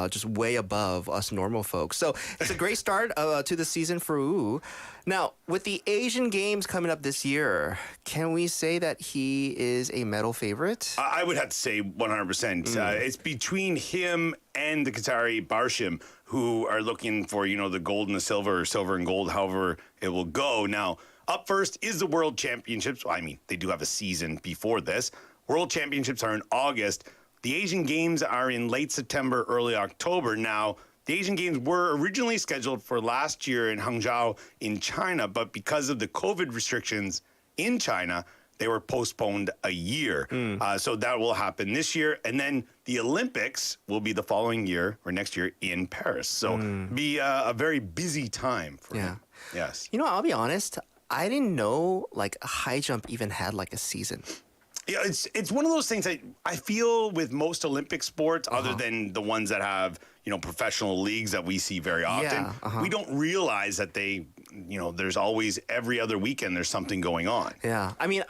just way above us normal folks. So it's a great start to the season for Woo. Now, with the Asian Games coming up this year, can we say that he is a medal favorite? I would have to say 100%. It's between him and the Qatari Barshim, who are looking for, the gold and the silver, or silver and gold, however it will go. Now, up first is the World Championships. Well, I mean, they do have a season before this. World Championships are in August. The Asian Games are in late September, early October. Now, the Asian Games were originally scheduled for last year in Hangzhou in China, but because of the COVID restrictions in China, they were postponed a year. So that will happen this year. And then the Olympics will be the following year or next year in Paris. So be a very busy time for him. Yes. I'll be honest. I didn't know high jump even had a season. Yeah, it's one of those things that I feel with most Olympic sports, other than the ones that have, professional leagues that we see very often, we don't realize that they, there's always every other weekend there's something going on. Yeah, I mean,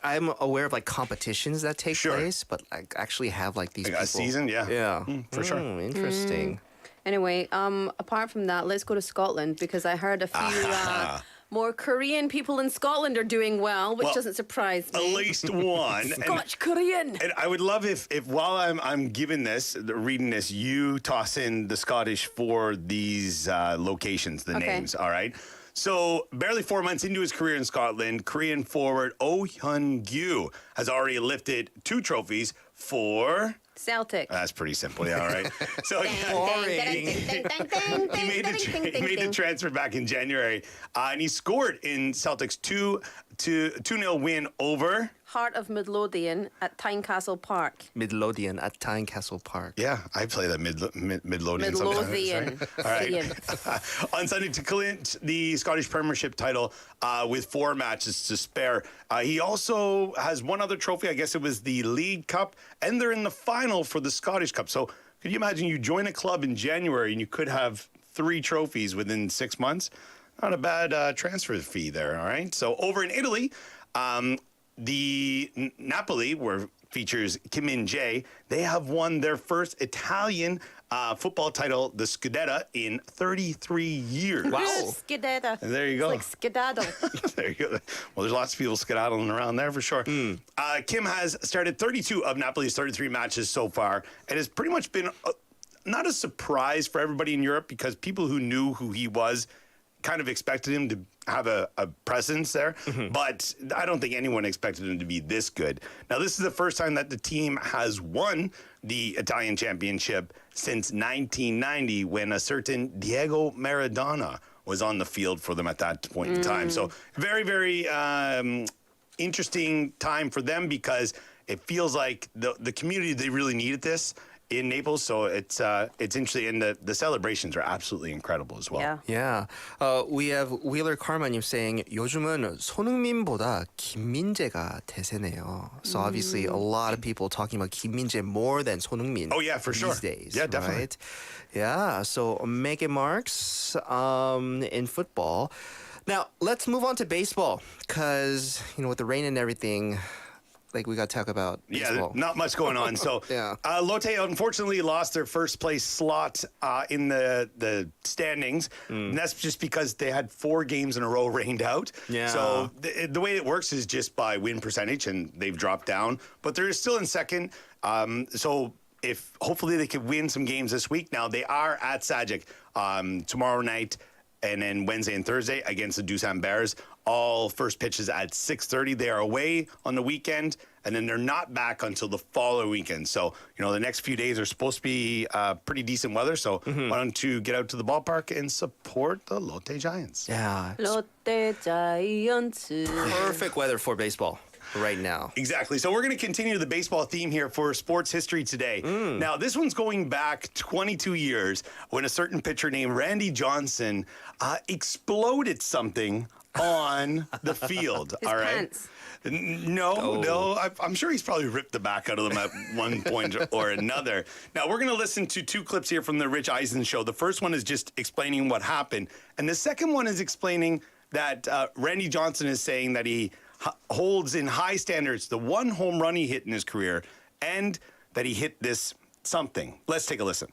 I'm aware of competitions that take place, but actually have these people. A season, yeah, for sure. Interesting. Anyway, apart from that, let's go to Scotland because I heard a few more Korean people in Scotland are doing well, which doesn't surprise me. At least one. Scotch Korean. And I would love if while I'm giving reading this, you toss in the Scottish for these locations, the names, all right? So barely 4 months into his career in Scotland, Korean forward Oh Hyun-gyu has already lifted 2 trophies for Celtic. That's pretty simple, yeah, all right. So Boring. he made the transfer back in January, and he scored in Celtic's 2-0 win over. Heart of Midlothian at Tynecastle Park. Midlothian at Tynecastle Park. Yeah, I play that Midlothian Midlothian. sometimes. All right. On Sunday to clinch the Scottish Premiership title with 4 matches to spare. He also has one other trophy. I guess it was the League Cup, and they're in the final for the Scottish Cup. So could you imagine you join a club in January and you could have 3 trophies within 6 months? Not a bad transfer fee there, all right? So over in Italy, the Napoli, where features Kim Min-jae, they have won their first Italian football title, the Scudetta, in 33 years. Wow. Skidada. There you go. It's like skedaddle. There you go. Well, there's lots of people skedaddling around there for sure. Kim has started 32 of Napoli's 33 matches so far. It has pretty much been not a surprise for everybody in Europe because people who knew who he was kind of expected him to have a presence there, but I don't think anyone expected him to be this good. Now, this is the first time that the team has won the Italian championship since 1990 when a certain Diego Maradona was on the field for them at that point in time. So very, very interesting time for them because it feels like the community, they really needed this in Naples, so it's interesting, and the celebrations are absolutely incredible as well. Yeah. We have Wheeler Karma님 saying 요즘은 손흥민보다 김민재가 대세네요. So obviously a lot of people talking about 김민재 more than 손흥민. Oh yeah, for these sure. days. Yeah, definitely. Right? Yeah. So make it marks in football. Now let's move on to baseball because with the rain and everything. Like we got to talk about baseball. Yeah, not much going on. So Yeah. Lotte unfortunately lost their first place slot in the standings. And that's just because they had 4 games in a row rained out. Yeah. So the way it works is just by win percentage, and they've dropped down. But they're still in second. So if hopefully they could win some games this week. Now they are at Sagic tomorrow night. And then Wednesday and Thursday against the Busan Bears. All first pitches at 6:30. They are away on the weekend, and then they're not back until the following weekend. So, the next few days are supposed to be pretty decent weather. So why don't you get out to the ballpark and support the Lotte Giants? Yeah. Lotte Giants. Perfect weather for baseball right now. Exactly. So we're going to continue the baseball theme here for sports history today. Now, this one's going back 22 years when a certain pitcher named Randy Johnson exploded something on the field. His all right. pants. No. I'm sure he's probably ripped the back out of them at one point or another. Now, we're going to listen to 2 clips here from the Rich Eisen show. The first one is just explaining what happened. And the second one is explaining that Randy Johnson is saying that he holds in high standards the 1 home run he hit in his career and that he hit this something. Let's take a listen.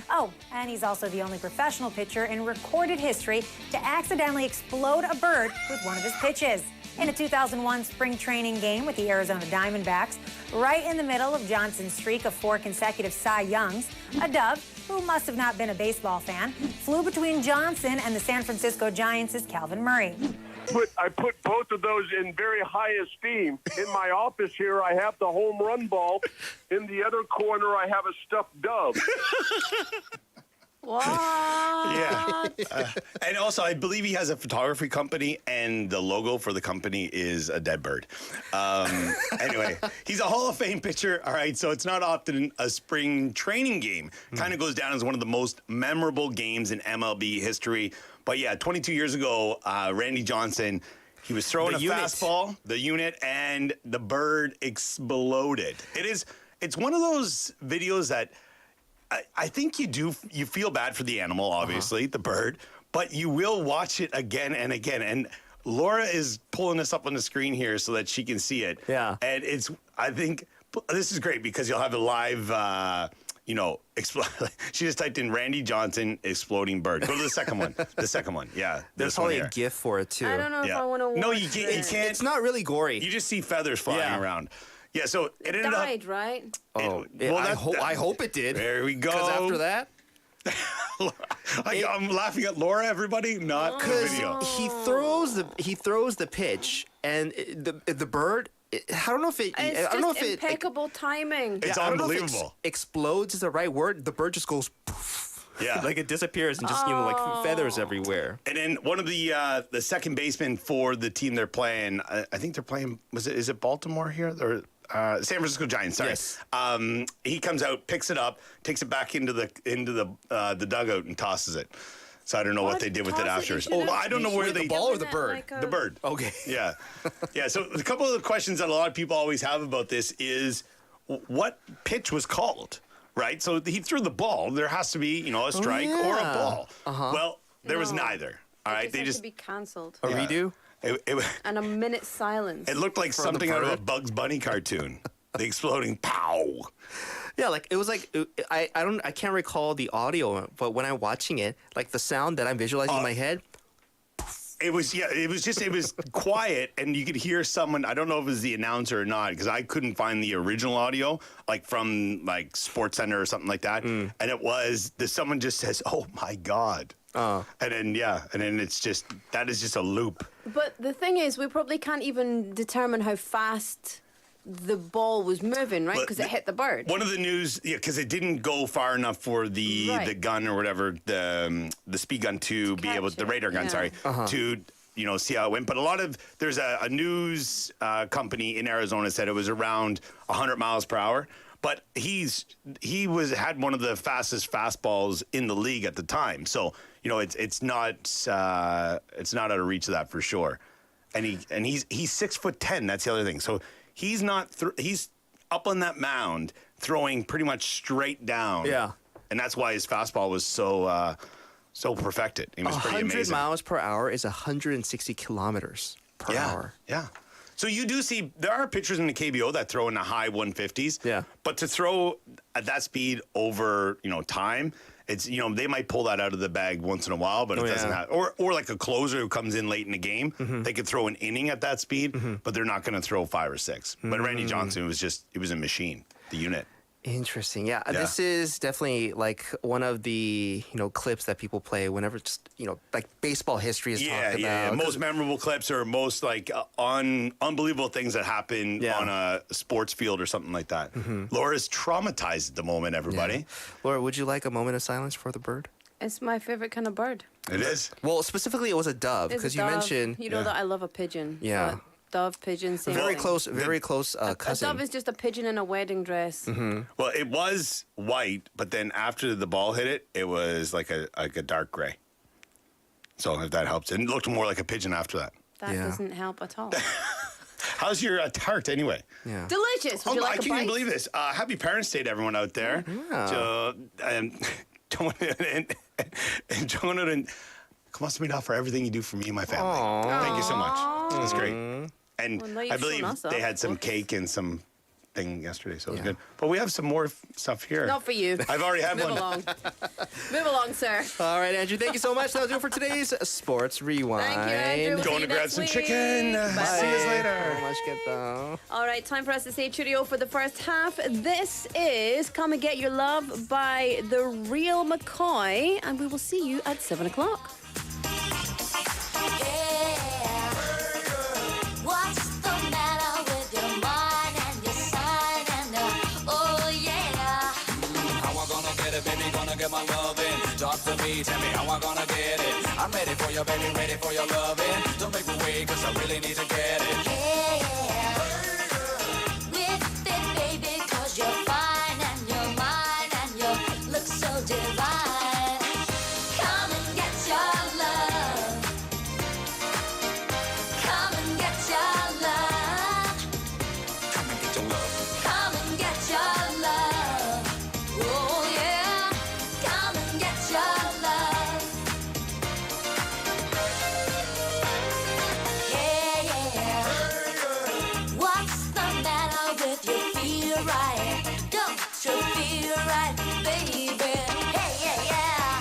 Oh, and he's also the only professional pitcher in recorded history to accidentally explode a bird with one of his pitches. In a 2001 spring training game with the Arizona Diamondbacks, right in the middle of Johnson's streak of 4 consecutive Cy Youngs, a dove, who must have not been a baseball fan, flew between Johnson and the San Francisco Giants' Calvin Murray. I put both of those in very high esteem. In my office here, I have the home run ball. In the other corner, I have a stuffed dove. What? Yeah. And also, I believe he has a photography company, and the logo for the company is a dead bird. Anyway, he's a Hall of Fame pitcher. All right, so it's not often a spring training game. Kind of goes down as one of the most memorable games in MLB history. But yeah, 22 years ago, Randy Johnson, he was throwing fastball, the unit, and the bird exploded. It's one of those videos that I think you feel bad for the animal, obviously, the bird, but you will watch it again and again. And Laura is pulling this up on the screen here so that she can see it. Yeah. And I think this is great because you'll have a live, she just typed in Randy Johnson exploding bird. Go to the second one. The second one. Yeah. There's probably a GIF for it too. I don't know if I want to watch No, you can't. It's not really gory. You just see feathers flying around. Yeah, so it ended died, up. right? I hope it did. There we go. Because after that, I'm laughing at Laura. Everybody, not the video. he throws the pitch, and the bird I don't know if it. It's I don't know just if it. impeccable timing. It's I don't know if unbelievable. Explodes is the right word. The bird just goes. Poof. Yeah. Like it disappears and just like feathers everywhere. And then one of the second baseman for the team they're playing, I think they're playing. Is it Baltimore here or San Francisco Giants? Sorry. Yes. He comes out, picks it up, takes it back into the dugout and tosses it. So I don't know what they did with it after. I don't know where they the ball or the bird. the bird. Okay. Yeah. Yeah. So a couple of the questions that a lot of people always have about this is what pitch was called, right? So he threw the ball. There has to be, a strike or a ball. Well, there was neither. All right. They just to be cancelled. A redo? And a minute's silence. It looked like something out of a Bugs Bunny cartoon. The exploding pow. Yeah, like it was like I can't recall the audio, but when I'm watching it, like the sound that I'm visualizing in my head. It was quiet, and you could hear someone. I don't know if it was the announcer or not, because I couldn't find the original audio, like from like Sports Center or something like that. And it was someone just says, "Oh my God." And then it's just that is just a loop. But the thing is, we probably can't even determine how fast the ball was moving, right? Because it hit the bird. One of the news, because it didn't go far enough for the gun or whatever, the speed gun to be able, the radar gun, to see how it went. But there's a news company in Arizona said it was around 100 miles per hour. But he had one of the fastest fastballs in the league at the time. So it's not out of reach of that for sure. And he's 6'10". That's the other thing. So he's not he's up on that mound throwing pretty much straight down. Yeah. And that's why his fastball was so perfected. It was pretty amazing. 100 miles per hour is 160 kilometers per hour. Yeah. So you do see there are pitchers in the KBO that throw in the high 150s. Yeah. But to throw at that speed over, time, it's they might pull that out of the bag once in a while, but it doesn't have or like a closer who comes in late in the game, they could throw an inning at that speed, but they're not going to throw 5 or 6. But Randy Johnson was a machine, the unit. Interesting. Yeah, this is definitely like one of the clips that people play whenever just like baseball history is talked about. Yeah, most memorable clips or most like unbelievable things that happen on a sports field or something like that. Laura's traumatized at the moment, everybody. Yeah. Laura, would you like a moment of silence for the bird? It's my favorite kind of bird. It is. Well, specifically, it was a dove It's a because you dove. mentioned You know that I love a pigeon. Yeah. But dove, pigeon, same very thing. close cousin. A dove is just a pigeon in a wedding dress. Well, it was white, but then after the ball hit it, it was like a dark gray. So if that helps, it looked more like a pigeon after that. That doesn't help at all. How's your tart anyway? Yeah. Delicious. Would you like I a can't bite? even believe this. Happy Parents' Day to everyone out there. Yeah. So, Jonah and Kamastamida for everything you do for me and my family. Aww. Thank you so much. That's great. And Well, now you've I believe shown us they up. had some cake and some thing yesterday, so it was good. But we have some more stuff here. Not for you. I've already had Move one. along. Move along, sir. All right, Andrew, thank you so much. That'll do it for today's Sports Rewind. Thank you, Andrew. Going See to you grab next some week. chicken. Bye. See you later. Much good though. All right, time for us to say cheerio for the first half. This is Come and Get Your Love by The Real McCoy, and we will see you at 7 o'clock. What's the matter with your mind and your sign and oh yeah? How I gonna get it, baby? Gonna get my loving. Talk to me, tell me how I gonna get it. I'm ready for you, baby, ready for your loving. Don't make me wait, cause I really need to get it. Yeah. With it, baby, cause you're fine and you're mine and you look so divine. Come and get your love. Come and get your love. Come and get your love. Come and get your love. Oh yeah. Come and get your love. Yeah, yeah. What's the matter with you? Feel right? Don't you feel right, baby? Hey, yeah, yeah.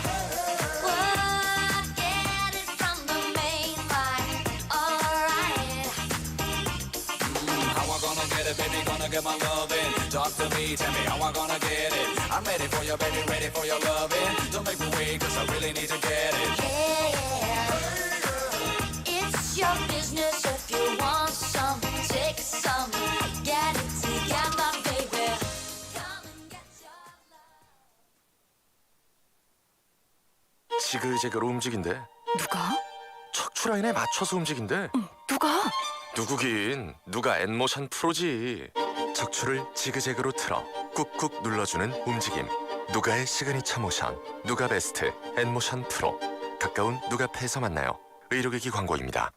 What? Get it from the main line. All right. How I gonna get it, baby? Gonna get my loving. Talk to me, tell me how I gonna get it. I'm ready for you, baby, ready for your loving. Don't make me wait, cause I really need to get it. Yeah. It's your business if you want some, take some. 지그재그로 움직인대. 누가? 척추라인에 맞춰서 움직인대. 누가? 누구긴 누가 엔모션 프로지. 척추를 지그재그로 틀어 꾹꾹 눌러주는 움직임. 누가의 시그니처 모션. 누가 베스트 엔모션 프로. 가까운 누가페에서 만나요. 의료기기 광고입니다.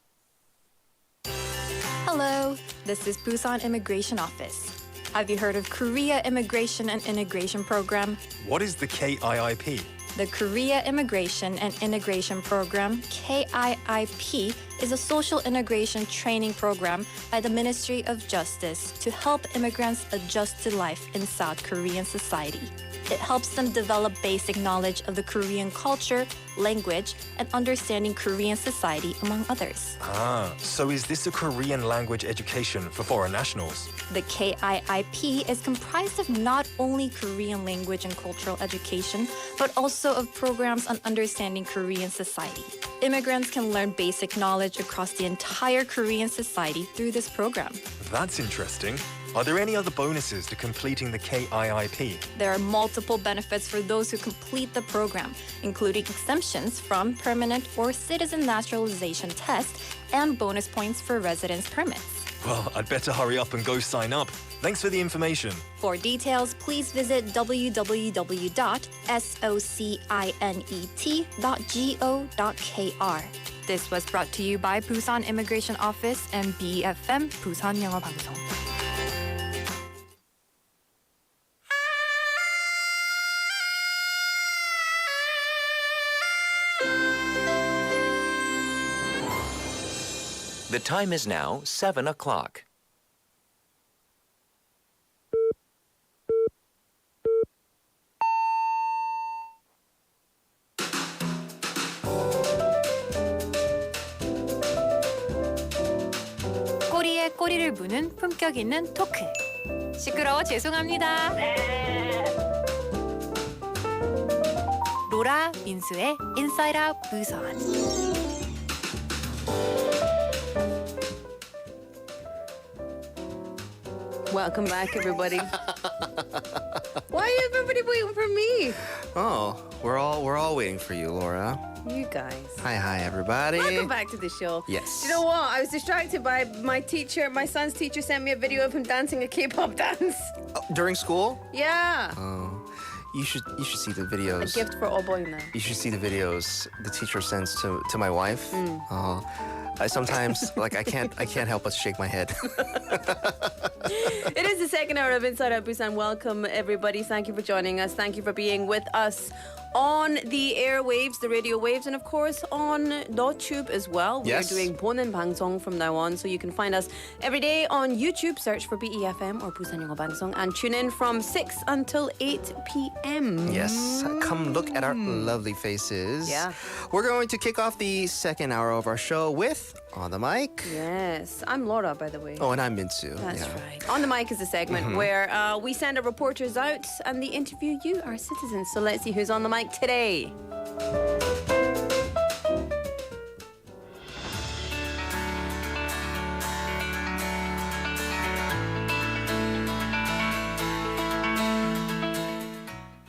Hello, this is Busan Immigration Office. Have you heard of Korea Immigration and Integration Program? What is the KIIP? The Korea Immigration and Integration Program, KIIP, is a social integration training program by the Ministry of Justice to help immigrants adjust to life in South Korean society. It helps them develop basic knowledge of the Korean culture, language, and understanding Korean society, among others. Ah, so is this a Korean language education for foreign nationals? The KIIP is comprised of not only Korean language and cultural education, but also of programs on understanding Korean society. Immigrants can learn basic knowledge across the entire Korean society through this program. That's interesting. Are there any other bonuses to completing the KIIP? There are multiple benefits for those who complete the program, including exemptions from permanent or citizen naturalization tests and bonus points for residence permits. Well, I'd better hurry up and go sign up. Thanks for the information. For details, please visit www.socinet.go.kr. This was brought to you by Busan Immigration Office and BFM 부산영어방송. The time is now 7 o'clock. 꼬리에 꼬리를 무는 품격 있는 토크. 시끄러워 죄송합니다. 로라 민수의 인사이드 아웃 부산. Welcome back, everybody. Why are everybody waiting for me? Oh, we're all waiting for you, Laura. You guys. Hi, everybody. Welcome back to the show. Yes. Do you know what? I was distracted by my teacher. My son's teacher sent me a video of him dancing a K-pop dance. Oh, during school? Yeah. Oh, you should see the A videos. gift for all boy now. You should see the videos the teacher sends to my wife. I sometimes I can't help but shake my head. It is the second hour of Inside Out Busan. Welcome, everybody. Thank you for joining us. Thank you for being with us on the airwaves, the radio waves, and of course on YouTube as well. Yes. We're doing 보는 방송 from now on, so you can find us every day on YouTube. Search for BEFM or 부산영어방송 and tune in from 6 until 8 p.m. Yes, come look at our lovely faces. Yeah. We're going to kick off the second hour of our show with On the Mic. Yes, I'm Laura, by the way. Oh, and I'm Minsu. That's yeah. right. On the Mic is a segment where we send our reporters out and they interview you, our citizens. So let's see who's on the mic today.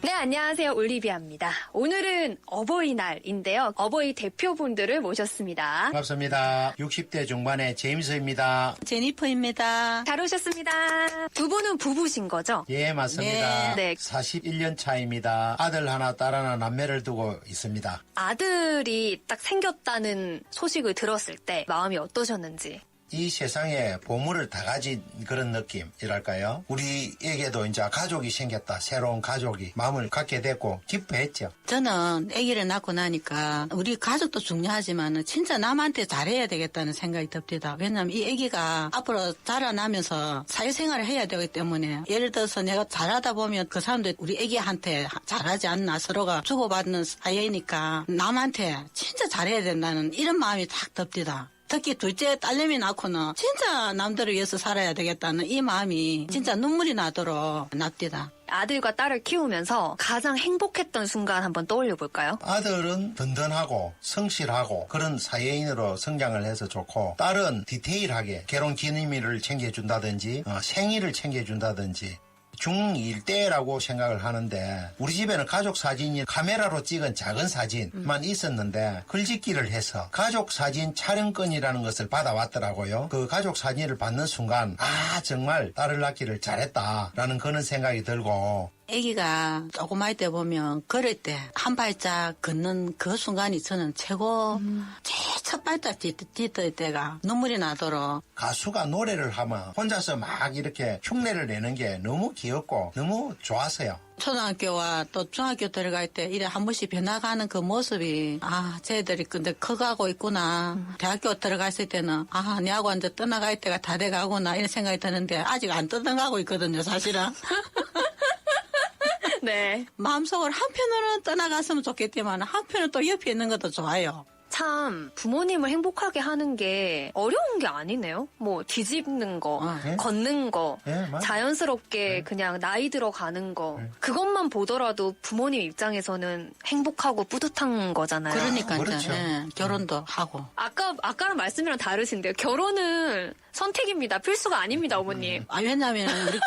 네, 안녕하세요. 올리비아입니다. 오늘은 어버이날인데요. 어버이 대표분들을 모셨습니다. 반갑습니다. 60대 중반의 제임스입니다. 제니퍼입니다. 잘 오셨습니다. 두 분은 부부신 거죠? 예, 맞습니다. 네. 41년 차입니다. 아들 하나, 딸 하나, 남매를 두고 있습니다. 아들이 딱 생겼다는 소식을 들었을 때 마음이 어떠셨는지. 이 세상에 보물을 다 가진 그런 느낌이랄까요? 우리에게도 이제 가족이 생겼다. 새로운 가족이 마음을 갖게 됐고 기뻐했죠. 저는 아기를 낳고 나니까 우리 가족도 중요하지만 진짜 남한테 잘해야 되겠다는 생각이 듭니다. 왜냐하면 이 아기가 앞으로 자라나면서 사회생활을 해야 되기 때문에 예를 들어서 내가 잘하다 보면 그 사람들 우리 아기한테 잘하지 않나 서로가 주고받는 사이니까 남한테 진짜 잘해야 된다는 이런 마음이 딱 듭니다. 특히 둘째 딸내미 낳고는 진짜 남들을 위해서 살아야 되겠다는 이 마음이 진짜 눈물이 나도록 납디다. 아들과 딸을 키우면서 가장 행복했던 순간 한번 떠올려 볼까요? 아들은 든든하고 성실하고 그런 사회인으로 성장을 해서 좋고 딸은 디테일하게 결혼 기념일을 챙겨준다든지 생일을 챙겨준다든지 중1 때라고 생각을 하는데 우리 집에는 가족 사진이 카메라로 찍은 작은 사진만 있었는데 글짓기를 해서 가족 사진 촬영권이라는 것을 받아왔더라고요. 그 가족 사진을 받는 순간 정말 딸을 낳기를 잘했다라는 그런 생각이 들고 아기가 조그마할 때 보면 걸을 때 한 발짝 걷는 그 순간이 저는 최고 제일 첫 발짝 딛을 때가 눈물이 나도록 가수가 노래를 하면 혼자서 막 이렇게 흉내를 내는 게 너무 귀엽고 너무 좋았어요. 초등학교와 또 중학교 들어갈 때 이래 한 번씩 변화가는 그 모습이 쟤들이 근데 커가고 있구나. 대학교 들어갔을 때는 내하고 이제 떠나갈 때가 다 돼가구나 이런 생각이 드는데 아직 안 떠나가고 있거든요 사실은. 네. 마음속으로 한편으로는 떠나갔으면 좋겠지만 한편으로 또 옆에 있는 것도 좋아요. 참 부모님을 행복하게 하는 게 어려운 게 아니네요. 뭐 뒤집는 거, 걷는 거, 자연스럽게 그냥 나이 들어가는 거 그것만 보더라도 부모님 입장에서는 행복하고 뿌듯한 거잖아요. 그러니까 그렇죠. 결혼도 하고. 아까랑 말씀이랑 다르신데요. 결혼은 선택입니다. 필수가 아닙니다, 어머님. 왜냐하면 우리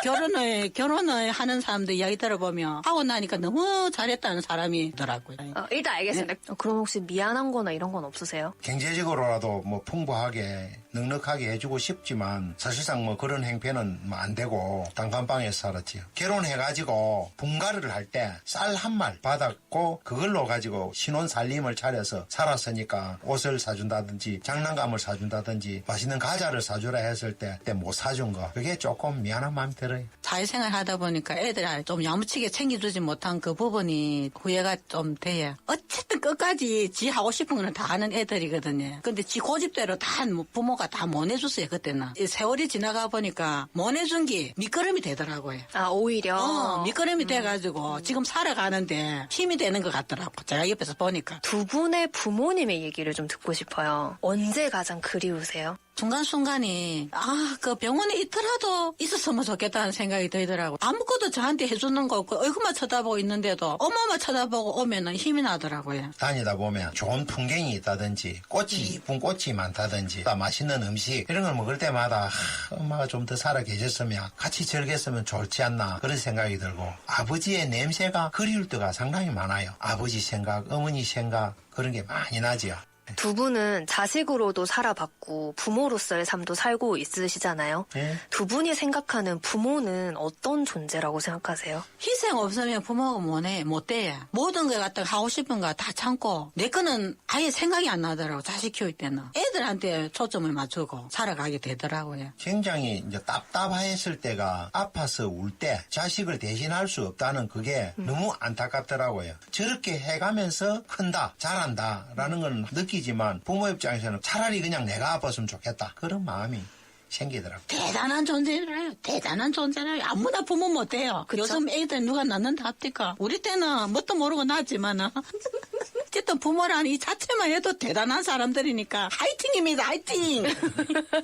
결혼을 하는 사람들 이야기 들어보면 하고 나니까 너무 잘했다는 사람이 있더라고요. 일단 알겠습니다. 그럼 혹시 미안한 거나 이런 건 없으세요? 경제적으로라도 뭐 풍부하게 넉넉하게 해주고 싶지만 사실상 뭐 그런 행패는 안 되고 단칸방에서 살았지요. 결혼해가지고 분가를 할 때 쌀 한 말 받았고 그걸로 가지고 신혼 살림을 차려서 살았으니까 옷을 사준다든지 장난감을 사준다든지 맛있는 과자를 사주라 했을 때 못 사준 거 그게 조금 미안한 마음이 들어요. 사회생활 하다 보니까 애들 좀 야무치게 챙겨주지 못한 그 부분이 후회가 좀 돼요. 어쨌든 끝까지 지 하고 싶은 거는 다 하는 애들이거든요. 근데 지 고집대로 다 부모가 다 못 해줬어요 그때는. 세월이 지나가 보니까 못 해준 게 밑거름이 되더라고요. 오히려? 밑거름이 돼가지고 지금 살아가는데 힘이 되는 것 같더라고. 제가 옆에서 보니까. 두 분의 부모님의 얘기를 좀 듣고 싶어요. 언제 가장 그리우세요? 순간순간이 그 병원에 있더라도 있었으면 좋겠다는 생각이 들더라고. 아무것도 저한테 해주는 거 없고 얼굴만 쳐다보고 있는데도 엄마만 쳐다보고 오면은 힘이 나더라고요. 다니다 보면 좋은 풍경이 있다든지 꽃이 이쁜 꽃이 많다든지 맛있는 음식 이런 걸 먹을 때마다 엄마가 좀 더 살아 계셨으면 같이 즐겼으면 좋지 않나 그런 생각이 들고 아버지의 냄새가 그리울 때가 상당히 많아요. 아버지 생각, 어머니 생각 그런 게 많이 나지요. 두 분은 자식으로도 살아봤고 부모로서의 삶도 살고 있으시잖아요. 두 분이 생각하는 부모는 어떤 존재라고 생각하세요? 희생 없으면 부모가 못 돼. 모든 걸 갖다가 하고 싶은 거 다 참고 내 거는 아예 생각이 안 나더라고. 자식 키울 때는. 애들한테 초점을 맞추고 살아가게 되더라고요. 굉장히 이제 답답했을 때가 아파서 울 때 자식을 대신할 수 없다는 그게 너무 안타깝더라고요. 저렇게 해가면서 큰다, 잘한다 라는 건 느끼지만 부모 입장에서는 차라리 그냥 내가 아팠으면 좋겠다. 그런 마음이 생기더라고요. 대단한 존재라요. 대단한 존재라요. 아무나 부모 못해요. 요즘 애들 누가 낳는다 합니까? 우리 때는 뭣도 모르고 낳았지만은 어쨌든 부모라는 이 자체만 해도 대단한 사람들이니까 화이팅입니다. 화이팅.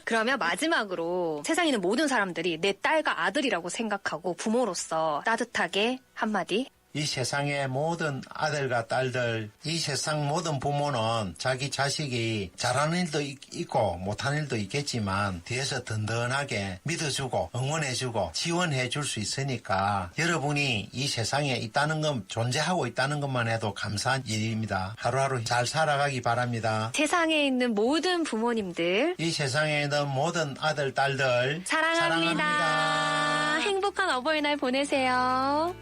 그러면 마지막으로 세상에 있는 모든 사람들이 내 딸과 아들이라고 생각하고 부모로서 따뜻하게 한마디. 이 세상의 모든 아들과 딸들, 이 세상 모든 부모는 자기 자식이 잘하는 일도 있고 못하는 일도 있겠지만 뒤에서 든든하게 믿어주고 응원해주고 지원해줄 수 있으니까 여러분이 이 세상에 있다는 것, 존재하고 있다는 것만 해도 감사한 일입니다. 하루하루 잘 살아가기 바랍니다. 세상에 있는 모든 부모님들, 이 세상에 있는 모든 아들, 딸들 사랑합니다. 행복한 어버이날 보내세요.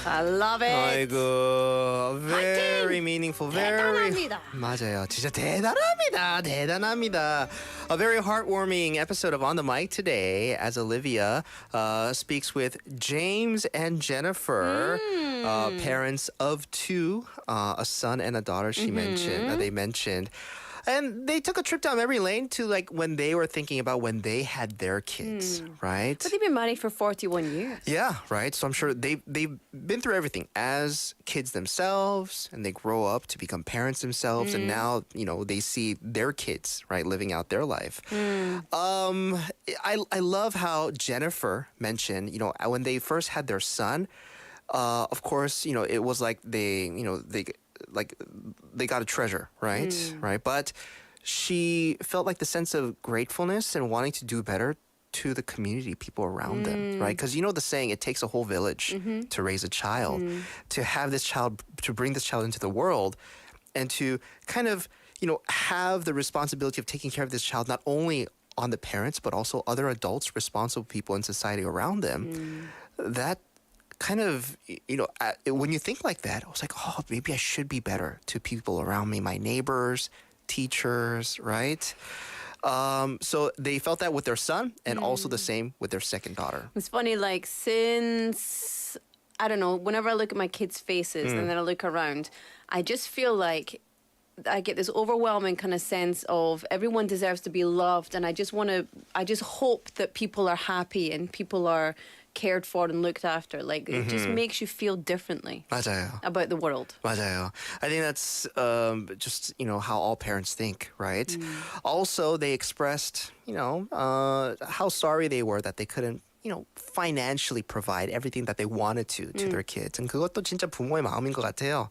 I love it. 아이고, very meaningful, very 대단합니다. 맞아요. 진짜 대단합니다. 대단합니다. A very heartwarming episode of On the Mic today as Olivia speaks with James and Jennifer, parents of two, a son and a daughter. They mentioned. And they took a trip down memory lane to like when they were thinking about when they had their kids, right? But they've been married for 41 years. Yeah, right. So I'm sure they've been through everything as kids themselves, and they grow up to become parents themselves, and now they see their kids right living out their life. I love how Jennifer mentioned when they first had their son. Of course, it was like they got a treasure, right? Right. But she felt like the sense of gratefulness and wanting to do better to the community, people around them, right? Because you know the saying, it takes a whole village to raise a child. To have this child, to bring this child into the world, and to kind of, have the responsibility of taking care of this child, not only on the parents, but also other adults, responsible people in society around them. That kind of, when you think like that, I was like, oh, maybe I should be better to people around me, my neighbors, teachers, right? So they felt that with their son, and also the same with their second daughter. It's funny, like, since, I don't know, whenever I look at my kids' faces and then I look around, I just feel like I get this overwhelming kind of sense of everyone deserves to be loved, and I just hope that people are happy and people are cared for and looked after. Like, it just makes you feel differently 맞아요. about the world. 맞아요. I think that's just, how all parents think, right? Also, they expressed, how sorry they were that they couldn't, financially provide everything that they wanted to their kids. And 그것도 진짜 부모의 마음인 것 같아요.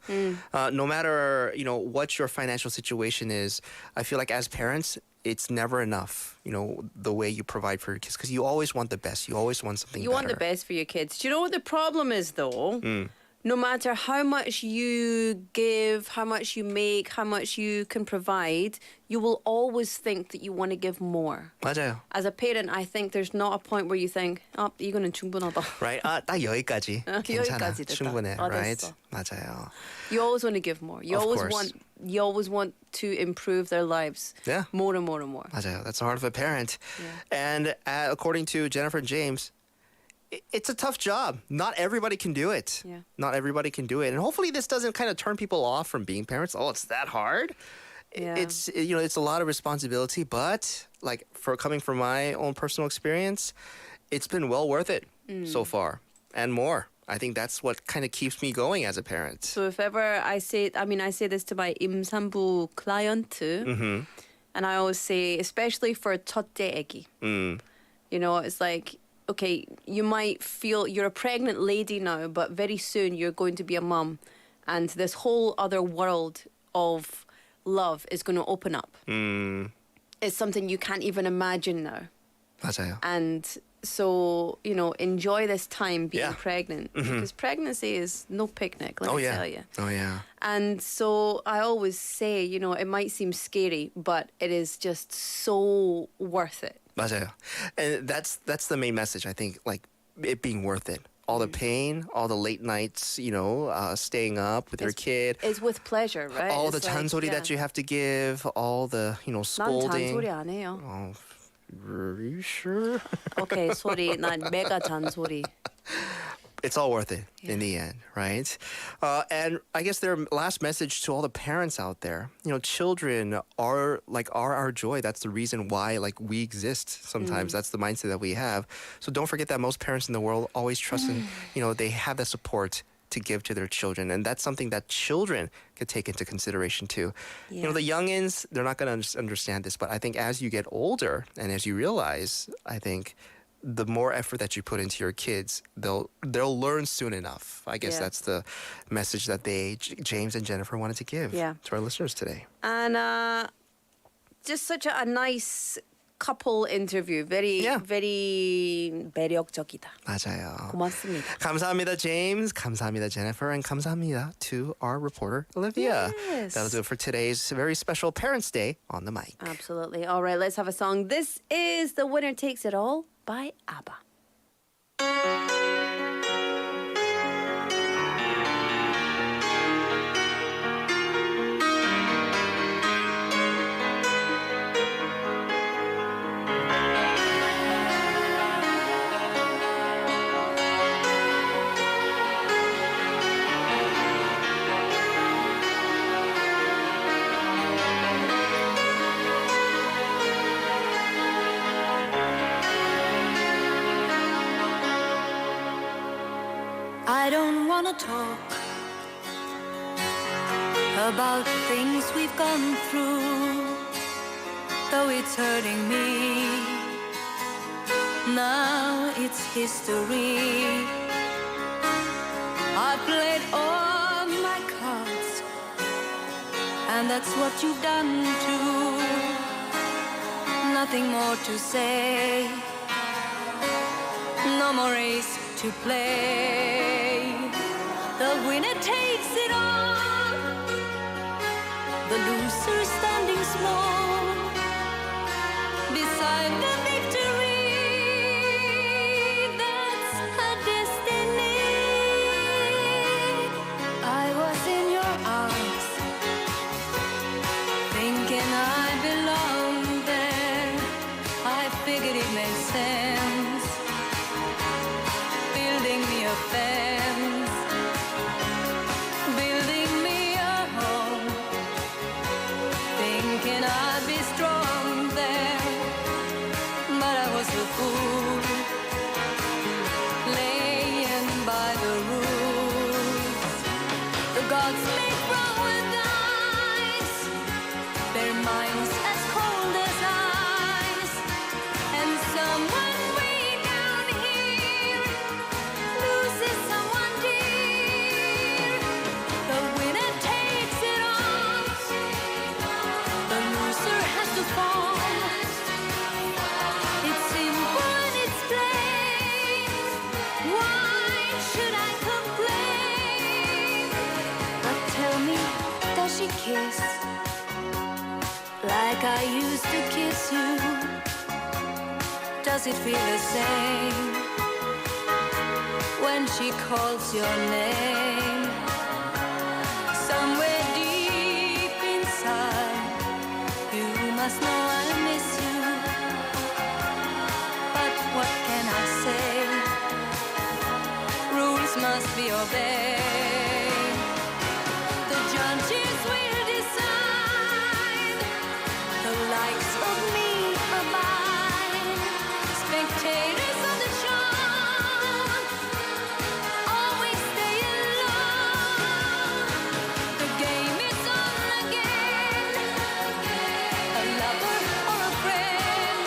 No matter, what your financial situation is, I feel like as parents, it's never enough, the way you provide for your kids, because you always want the best. You always want something You better. want the best for your kids. Do you know what the problem is, though? No matter how much you give, how much you make, how much you can provide, you will always think that you want to give more. 맞아요. As a parent, I think there's not a point where you think, 이거는 충분하다. Right? 딱 여기까지. 괜찮아. 여기까지 됐다. 충분해. Right? 됐어. 맞아요. You always want to give more. You Of always course. want to improve their lives. Yeah. More and more and more. 맞아요. That's the heart of a parent. And according to Jennifer and James, it's a tough job. Not everybody can do it. Yeah. Not everybody can do it. And hopefully this doesn't kind of turn people off from being parents. Oh, it's that hard. Yeah. It's it's a lot of responsibility, but like coming from my own personal experience, it's been well worth it so far and more. I think that's what kind of keeps me going as a parent. So if ever I say this to my 임산부 client, and I always say, especially for 첫째 애기, it's like, okay, you might feel you're a pregnant lady now, but very soon you're going to be a mum, and this whole other world of love is going to open up. It's something you can't even imagine now. 맞아요. And so, enjoy this time being pregnant, because pregnancy is no picnic, let me tell you. Oh, yeah. And so I always say, it might seem scary, but it is just so worth it. 맞아요. And that's the main message, I think, like it being worth it. All the pain, all the late nights, staying up with your kid. It's with pleasure, right? All it's the 잔소리 that you have to give, all the, 난 scolding. 잔소리 안 해요. Oh, are you sure? Okay, sorry. 난 메가 잔소리. It's all worth it in the end, right? And I guess their last message to all the parents out there, children are our joy. That's the reason why we exist. Sometimes that's the mindset that we have. So don't forget that most parents in the world always trust in, they have that support to give to their children. And that's something that children could take into consideration too. Yeah. The youngins, they're not going to understand this, but I think as you get older and as you realize, I think the more effort that you put into your kids, they'll learn soon enough. I guess that's the message that James and Jennifer wanted to give to our listeners today. And just such a nice couple interview. Very, very 매력적이다. 맞아요. 고맙습니다. 감사합니다, James. 감사합니다, Jennifer. And 감사합니다 to our reporter, Olivia. Yes. That'll do it for today's very special Parents' Day on the mic. Absolutely. All right, let's have a song. This is The Winner Takes It All by ABBA. I don't wanna talk about things we've gone through, though it's hurting me. Now it's history. I played all my cards And that's what you've done too. Nothing more to say. No more race to play. The winner takes it all. The loser standing small beside the victory. That's her destiny. I was in your arms, thinking I belonged there. I figured it made sense, building me a fence, building me a home, thinking I'd be strong there. But I was a fool, laying by the rules. The gods make wrong with ice, their minds as cold as ice. And someone way down here loses someone dear. The winner takes it all. The loser has to fall. It's simple and it's plain. Why should I complain? But tell me, does she kiss like I used to kiss you? Does it feel the same when she calls your name? Somewhere deep inside, you must know I miss you. But what can I say? Rules must be obeyed. The judges will decide. The likes of me abide. Spectators of the show always stay alone. The game is on again. A lover or a friend,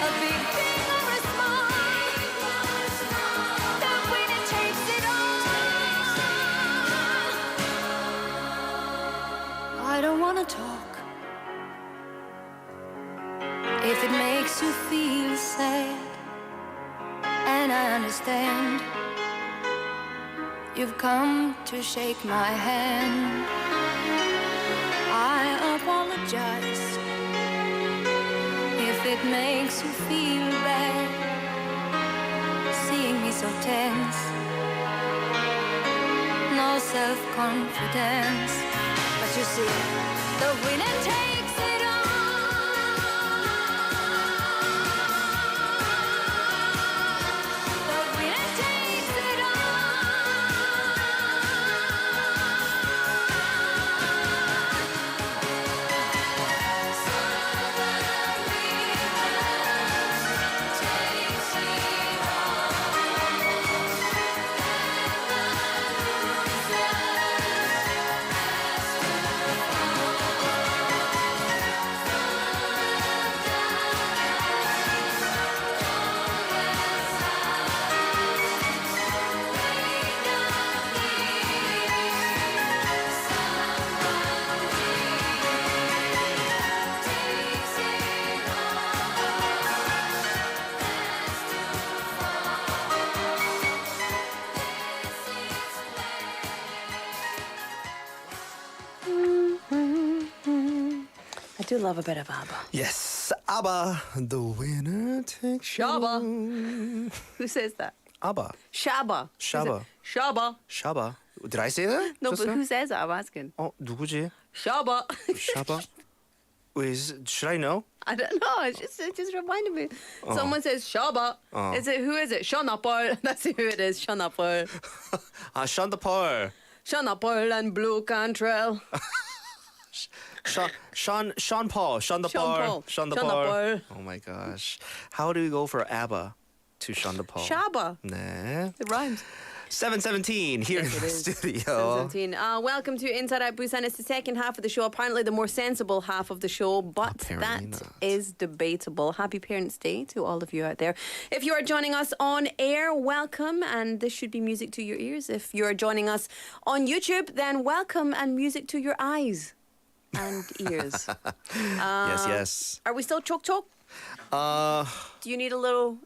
a big thing or a small. The winner takes it all. I don't wanna talk if it makes you feel sad, and I understand. You've come to shake my hand. I apologize if it makes you feel bad, seeing me so tense, no self-confidence. But you see, the winner takes it all. The winner takes it I do love a bit of ABBA. Yes, ABBA, the winner takes Shabba. you. Who says that? ABBA. Shabba. Shabba. Shabba. Shabba. Did I say that? No, Just but now? who says that? I'm asking. 누구지? Shabba. Shabba. Wait, should I know? I don't know. It just reminded me. Someone says Shabba. Who is it? Sean Paul. That's who it is. Sean Paul. Sean Paul. Sean Paul and Blue Cantrell. Sean Paul. Oh my gosh. How do we go for ABBA to Sean Paul? Shabba. 네. It rhymes. 7:17 here in the studio. 17. Welcome to Inside Out Busan. It's the second half of the show, apparently the more sensible half of the show, but that is debatable. Happy Parents' Day to all of you out there. If you are joining us on air, welcome, and this should be music to your ears. If you are joining us on YouTube, then welcome and music to your eyes and ears. Yes. Are we still chok? Do you need a little...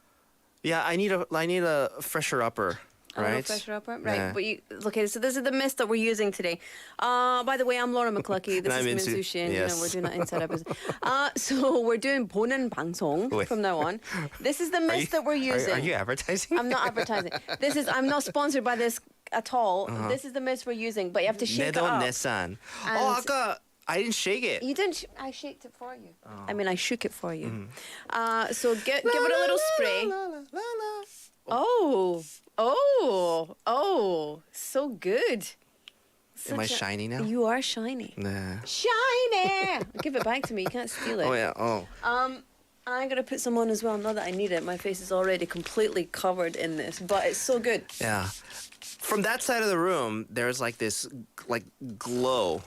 Yeah, I need a fresher upper. A little fresher upper, right? Yeah. But okay, so this is the mist that we're using today. By the way, I'm Laura McCluckey. This is Min Sushin. Yes. We're doing that inside episode. So we're doing 보는 방송 from now on. This is the mist that we're using. Are you advertising? I'm not advertising. I'm not sponsored by this at all. This is the mist we're using, but you have to shake it up. 내돈 아까 I didn't shake it. You didn't. I shaked it for you. I mean, I shook it for you. So give it a little spray. Oh, so good. Am I shiny now? You are shiny. Nah. Shiny! Give it back to me. You can't steal it. Oh, yeah. Oh. I'm going to put some on as well. Not that I need it. My face is already completely covered in this, but it's so good. Yeah. From that side of the room, there's like this glow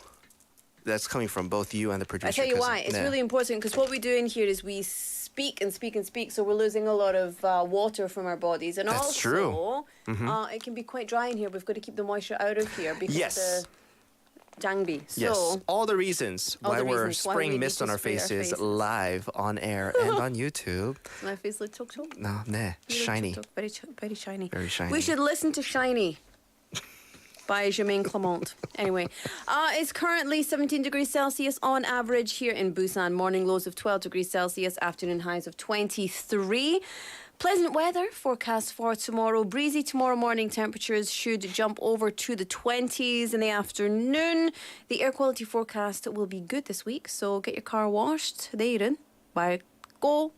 that's coming from both you and the producer. I tell you why. It's really important because what we do in here is we speak and speak and speak, so we're losing a lot of water from our bodies. And that's true. It can be quite dry in here. We've got to keep the moisture out of here because the jangbi. Yes, all the reasons why we're spraying mist on our faces live on air and on YouTube. My face looks chok. No, shiny. Very shiny. Very shiny. We should listen to Shiny by Jermaine Clement. Anyway, it's currently 17 degrees Celsius on average here in Busan. Morning lows of 12 degrees Celsius, afternoon highs of 23. Pleasant weather forecast for tomorrow. Breezy tomorrow morning. Temperatures should jump over to the 20s in the afternoon. The air quality forecast will be good this week, so get your car washed. 내일은 맑고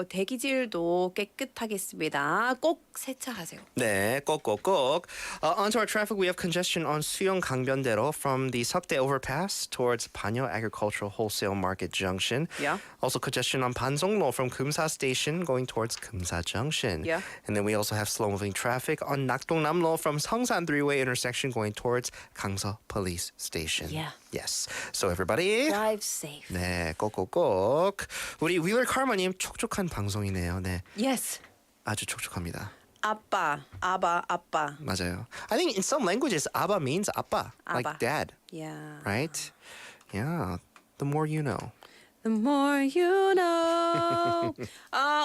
대기질도 깨끗하겠습니다. 꼭 세차하세요. 네, 꼭꼭꼭. Onto our traffic, we have congestion on 수영 강변대로 from the Seokdae overpass towards Banyo Agricultural Wholesale Market Junction. Yeah. Also congestion on Pansonglo from Kumsa Station going towards Kumsa Junction. Yeah. And then we also have slow-moving traffic on Nakdong-Namlo from Seongsan Three-Way intersection going towards Gangseok Police Station. Yeah. Yes. So everybody. Drive safe. 네, 꼭꼭꼭. 우리 위얼 카르마님 촉촉한 방송이네요. 네. Yes. 아주 촉촉합니다. 아빠. 맞아요. I think in some languages, 아빠 means 아빠, like dad. Yeah. Right? Yeah. The more you know. The more you know.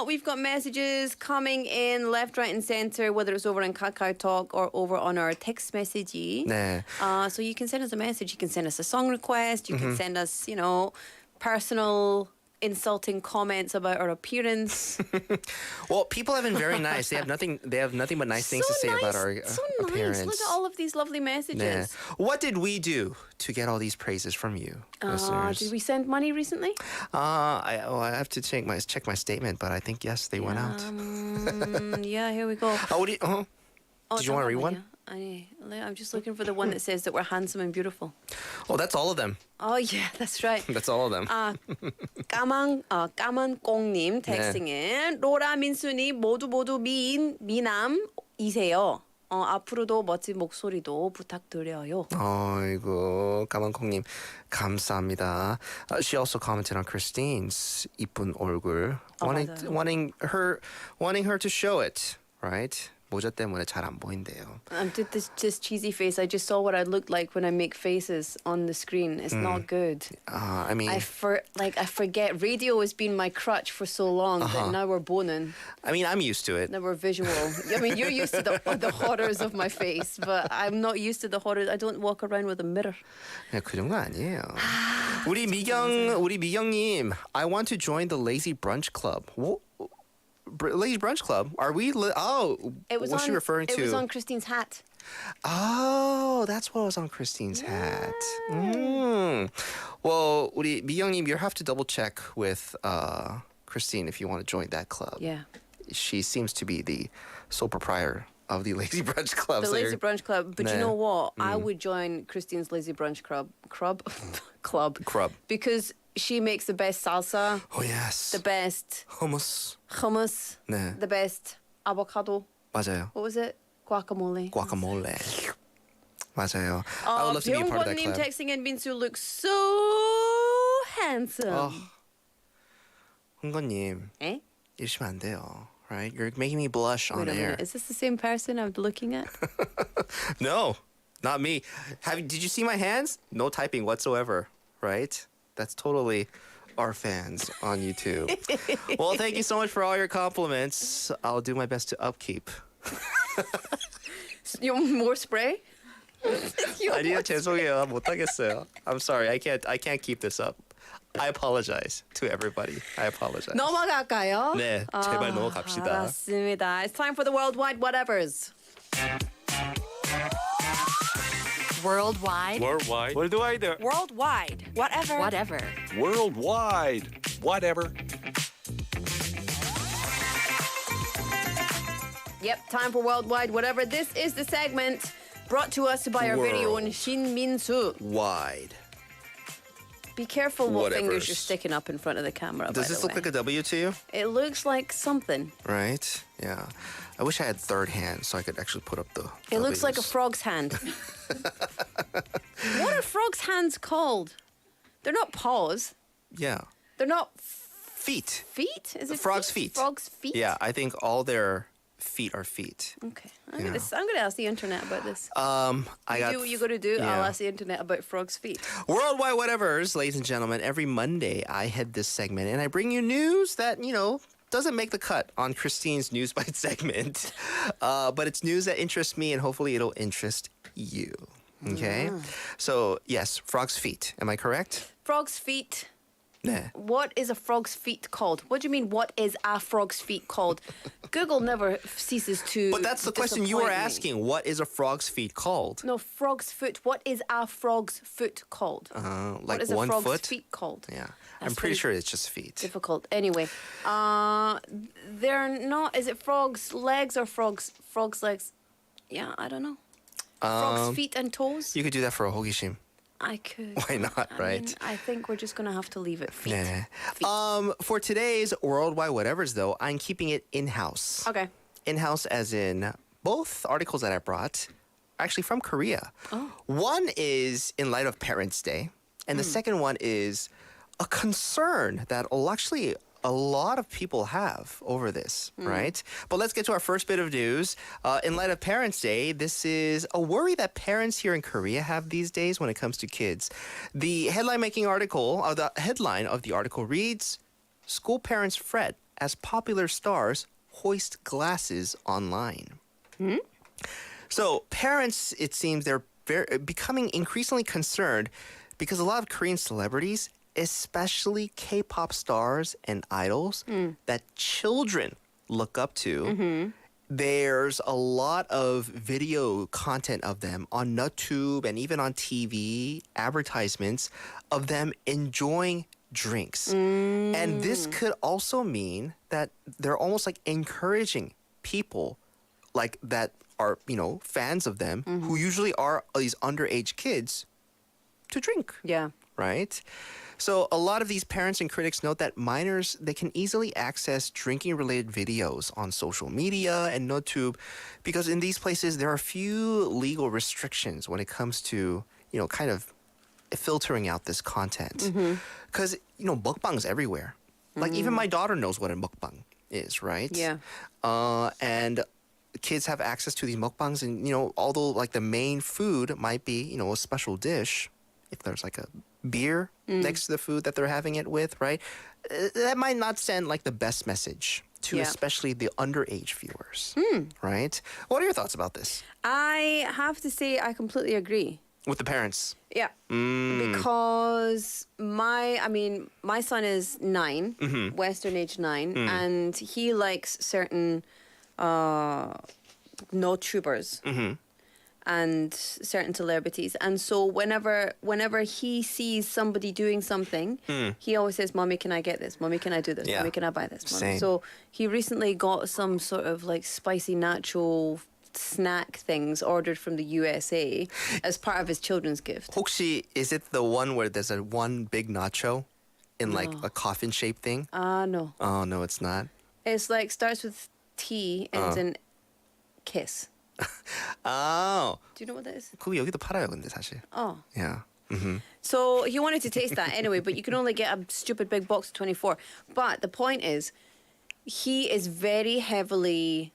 We've got messages coming in left, right, and center, whether it's over on Kakao Talk or over on our text message. 네. So you can send us a message. You can send us a song request. You can send us, personal insulting comments about our appearance. Well, people have been very nice. They have nothing but nice things to say about our appearance. Look at all of these lovely messages. 네. What did we do to get all these praises from you, listeners? Did we send money recently? I have to check my statement, but I think yes, they went out. Yeah, here we go. Did you want to read one? I'm just looking for the one that says that we're handsome and beautiful. Oh, that's all of them. Oh yeah, that's right. That's all of them. 까만꽁님 텍스팅은 로라 민수니 모두 미남이세요. 앞으로도 멋진 목소리도 부탁드려요. 아이고 까만콩님 감사합니다. She also commented on Christine's 이쁜 얼굴, wanting her to show it, right? 모자 때문에 잘 안 보인대요. I did this cheesy face. I just saw what I looked like when I make faces on the screen. It's not good. I mean, I forget. Radio has been my crutch for so long that now we're boning. I mean, I'm used to it. Now we're visual. I mean, you're used to the horrors of my face, but I'm not used to the horrors. I don't walk around with a mirror. 네, 그 정도 아니에요. 우리 미경님, I want to join the Lazy Brunch Club. What? Lazy Brunch Club? Are we? Was she referring to? It was on Christine's hat. Oh, that's what was on Christine's hat. Well, 우리 미경님, you have to double check with Christine if you want to join that club. Yeah. She seems to be the sole proprietor of the Lazy Brunch Club. The Lazy Brunch Club. But you know what? I would join Christine's Lazy Brunch Club. Because she makes the best salsa. Oh, yes. The best hummus. 네. The best avocado. 맞아요. What was it? Guacamole. Guacamole. 맞아요. I would love to be a part of that 병권님 club. texting in Binsu looks so handsome. Oh. 흥건님. Eh? 이러시면 안 돼요. Right? You're making me blush on Wait a air. minute. Is this the same person I'm looking at? No, not me. Did you see my hands? No typing whatsoever, right? That's totally our fans on YouTube. Well, thank you so much for all your compliments. I'll do my best to upkeep. You want more spray? 아니요, 죄송해요. 못하겠어요. I'm sorry. I can't keep this up. I apologize to everybody. I apologize. 넘어갈까요? 네, 제발 넘어갑시다. 알았습니다. It's time for the worldwide whatevers. Worldwide. Worldwide. Worldwide. Worldwide. Whatever. Whatever. Worldwide. Whatever. Yep, time for worldwide whatever. This is the segment brought to us by our very own Shin Min-soo. Wide. Be careful what fingers Whatevers. you're sticking up in front of the camera. Does this look like a W to you? It looks like something. Right? Yeah. I wish I had third hand so I could actually put up the. It looks like a W's. frog's hand. What are frogs' hands called? They're not paws. Yeah. They're not Feet. feet. Is it Frog's feet. Frogs' feet. Yeah, I think all their feet are feet. Okay. I'm Yeah. gonna ask the internet about this. I got. Do what you gotta do. yeah. I'll ask the internet about frogs' feet. Worldwide whatevers, ladies and gentlemen. Every Monday, I head this segment and I bring you news that doesn't make the cut on Christine's News Bite segment, but it's news that interests me and hopefully it'll interest you. Okay. So yes, frog's feet. Am I correct? Frog's feet. 네. What is a frog's feet called? What do you mean? What is a frog's feet called? Google never ceases to. But that's the question you were disappoint me. asking. What is a frog's feet called? No, frog's foot. What is a frog's foot called? Like what is one a frog's foot? feet called? Yeah. I'm That's pretty pretty sure it's just feet. Difficult. Anyway, they're not. Is it frogs' legs or frogs' legs? Yeah, I don't know. Frogs' feet and toes. You could do that for a 호기심. I could. Why not, right? I mean, I think we're just gonna have to leave it feet. 네. For today's Worldwide Whatevers, though, I'm keeping it in-house. Okay. In-house as in both articles that I brought are actually from Korea. Oh. One is in light of Parents' Day, and the second one is a concern that actually a lot of people have over this, right? But let's get to our first bit of news. In light of Parents' Day, this is a worry that parents here in Korea have these days when it comes to kids. The headline of the article reads, "School parents fret as popular stars hoist glasses online." So parents, it seems they're becoming increasingly concerned because a lot of Korean celebrities, especially K-pop stars and idols that children look up to, there's a lot of video content of them on YouTube and even on TV, advertisements of them enjoying drinks. And this could also mean that they're almost like encouraging people like that are, fans of them who usually are these underage kids to drink. Yeah. Right? So a lot of these parents and critics note that minors, they can easily access drinking-related videos on social media and YouTube because in these places there are few legal restrictions when it comes to, kind of filtering out this content. Because, mukbang's everywhere. Like even my daughter knows what a mukbang is, right? Yeah. And kids have access to these mukbangs and, although like the main food might be, a special dish, if there's like a beer next to the food that they're having it with, right? That might not send like the best message to especially the underage viewers, right? What are your thoughts about this? I have to say I completely agree. With the parents? Yeah. Because my son is 9, Western age 9, and he likes certain no tubers. And certain celebrities, and so whenever he sees somebody doing something, he always says, "Mommy, can I get this? Mommy, can I do this? Yeah. Mommy, can I buy this?" Mommy. Same. So he recently got some sort of like spicy nacho snack things ordered from the USA as part of his children's gift. 혹시 is it the one where there's a one big nacho in like a coffin shaped thing? No. Oh no, it's not. It's like starts with T and ends in kiss. Oh. Do you know what that is? 그거 여기도 팔아요, 근데 사실. Oh. Yeah. Mm-hmm. So he wanted to taste that anyway, but you can only get a stupid big box of 24. But the point is, he is very heavily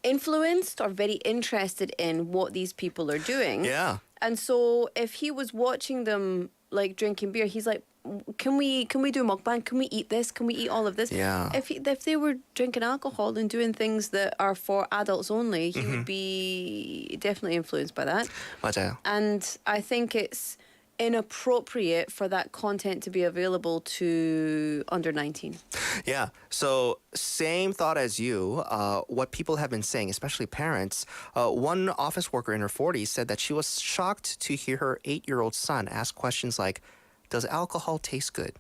influenced or very interested in what these people are doing. Yeah. And so if he was watching them like drinking beer, he's like, can we do mukbang? Can we eat this? Can we eat all of this? Yeah. If they were drinking alcohol and doing things that are for adults only, he Mm-hmm. would be definitely influenced by that. 맞아요. And I think it's inappropriate for that content to be available to under 19. Yeah. So same thought as you. What people have been saying, especially parents. One office worker in her 40s said that she was shocked to hear her 8-year-old son ask questions like, does alcohol taste good?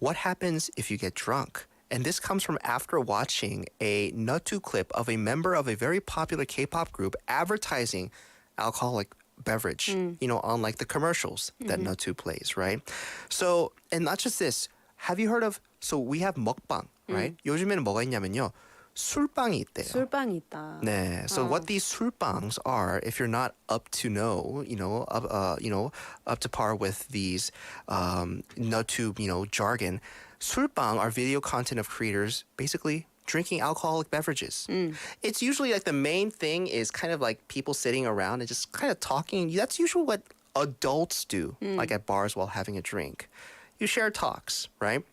What happens if you get drunk? And this comes from after watching a Nutu clip of a member of a very popular K-pop group advertising alcoholic beverage, on like the commercials that Nutu plays, right? So, and not just this, have you heard of, so we have 먹방, right? 요즘에는 뭐가 있냐면요. 술빵이 있대요. 술빵이 있다. 네. So what these 술빵s are, if you're not up to know, up to par with these Nutu, jargon, 술빵 are video content of creators basically drinking alcoholic beverages. It's usually like the main thing is kind of like people sitting around and just kind of talking. That's usually what adults do, like at bars while having a drink. You share talks, right?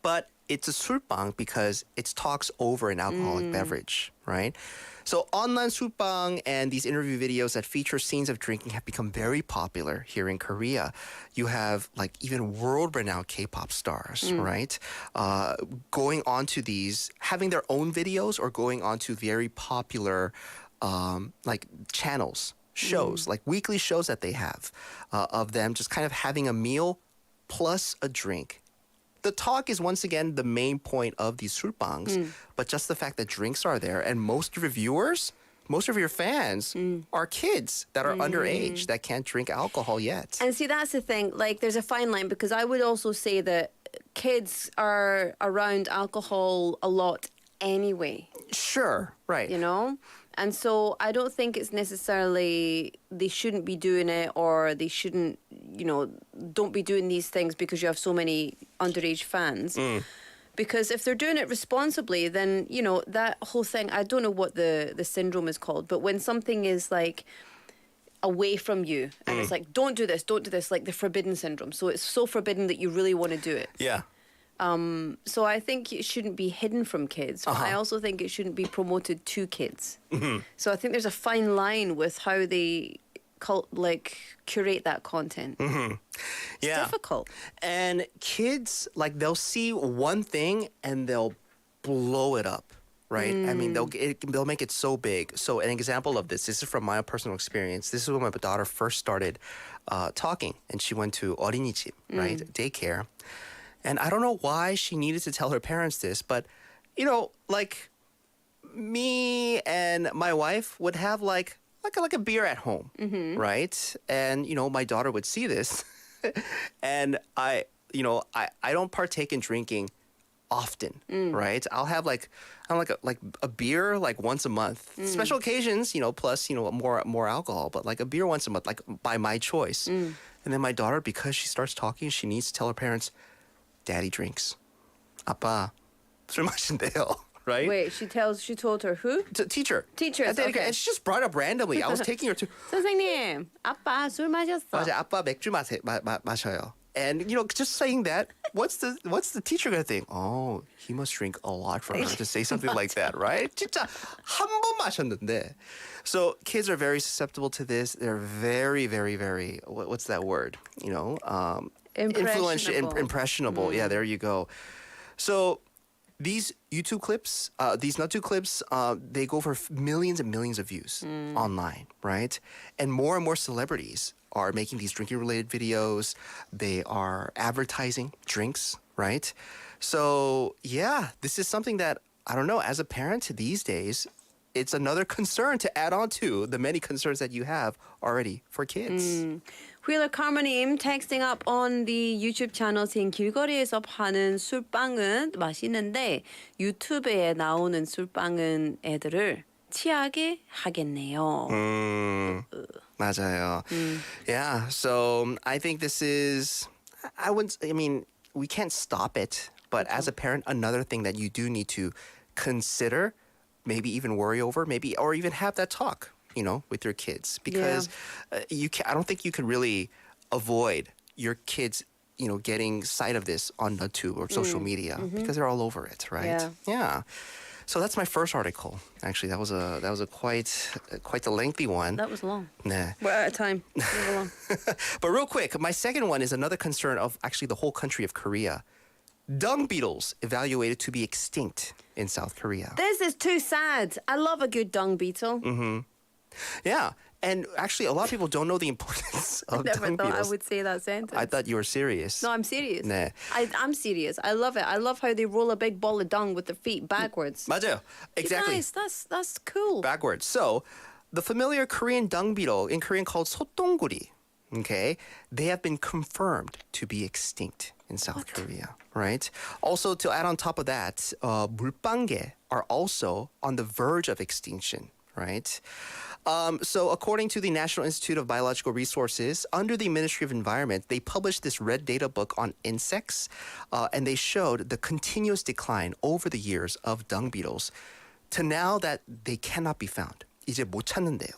But it's a 술빵 because it's talks over an alcoholic beverage, right? So online 술빵 and these interview videos that feature scenes of drinking have become very popular here in Korea. You have like even world-renowned K-pop stars, right? Going onto these, having their own videos or going onto very popular like channels, shows, like weekly shows that they have of them just kind of having a meal plus a drink. The talk is once again the main point of these 술bangs, but just the fact that drinks are there and most of your viewers, most of your fans are kids that are underage that can't drink alcohol yet. And see, that's the thing. Like, there's a fine line because I would also say that kids are around alcohol a lot anyway. Sure, right. You know? And so I don't think it's necessarily they shouldn't be doing it or they shouldn't, don't be doing these things because you have so many underage fans. Because if they're doing it responsibly, then, that whole thing, I don't know what the syndrome is called, but when something is like away from you and it's like, don't do this, like the forbidden syndrome. So it's so forbidden that you really want to do it. Yeah. So I think it shouldn't be hidden from kids. I also think it shouldn't be promoted to kids. So I think there's a fine line with how they curate that content. It's difficult. And kids, they'll see one thing and they'll blow it up. Right? I mean, they'll make it so big. So an example of this is from my personal experience. This is when my daughter first started talking, and she went to 어린이집, right? Daycare. And I don't know why she needed to tell her parents this, but, me and my wife would have like a beer at home, right? And, my daughter would see this. And I don't partake in drinking often, right? I'll have a beer once a month. Special occasions, plus, more alcohol, but a beer once a month, by my choice. And then my daughter, because she starts talking, she needs to tell her parents, Daddy drinks. 아빠 술 마신대요. Right? Wait, she told her who? Teacher. Teachers, okay. And she just brought it up randomly. I was taking her to. 선생님, 아빠 술 마셨어. 맞아, 아빠 맥주 마셔요. And just saying that, what's the teacher gonna think? Oh, he must drink a lot for her to say something like that, right? 진짜 한 번 마셨는데. So kids are very susceptible to this. They're very, very, very. What's that word? Influential, impressionable. Yeah, there you go. So these YouTube clips, these Nutu clips, they go for millions and millions of views online, right? And more celebrities are making these drinking-related videos. They are advertising drinks, right? So, yeah, this is something that, I don't know, as a parent these days, it's another concern to add on to the many concerns that you have already for kids. Wheeler Karma님 texting up on the YouTube channel saying 길거리에서 파는 술빵은 맛있는데 유튜브에 나오는 술빵은 애들을 취하게 하겠네요. 맞아요. Yeah, so I think this is, I mean, we can't stop it, but as a parent, another thing that you do need to consider, maybe even worry over, maybe, or even have that talk, you know, with your kids, because I don't think you can really avoid your kids, you know, getting sight of this on the tube or social media because they're all over it, right? Yeah. So that's my first article. Actually, that was a quite a lengthy one. That was long. Nah. We're out of time. Move along. But real quick, my second one is another concern of actually the whole country of Korea. Dung beetles evaluated to be extinct in South Korea. This is too sad. I love a good dung beetle. Yeah. And actually, a lot of people don't know the importance of I never dung thought beetles. I would say that sentence. I thought you were serious. No, I'm serious. 네. I'm serious. I love it. I love how they roll a big ball of dung with their feet backwards. 맞아요. Exactly. Nice. That's cool. Backwards. So, the familiar Korean dung beetle, in Korean called 소똥구리, okay, they have been confirmed to be extinct in South Korea, right? Also, to add on top of that, 물방개 are also on the verge of extinction, right? So according to the National Institute of Biological Resources, under the Ministry of Environment, they published this red data book on insects, and they showed the continuous decline over the years of dung beetles to now that they cannot be found. 이제 못 찾는데요.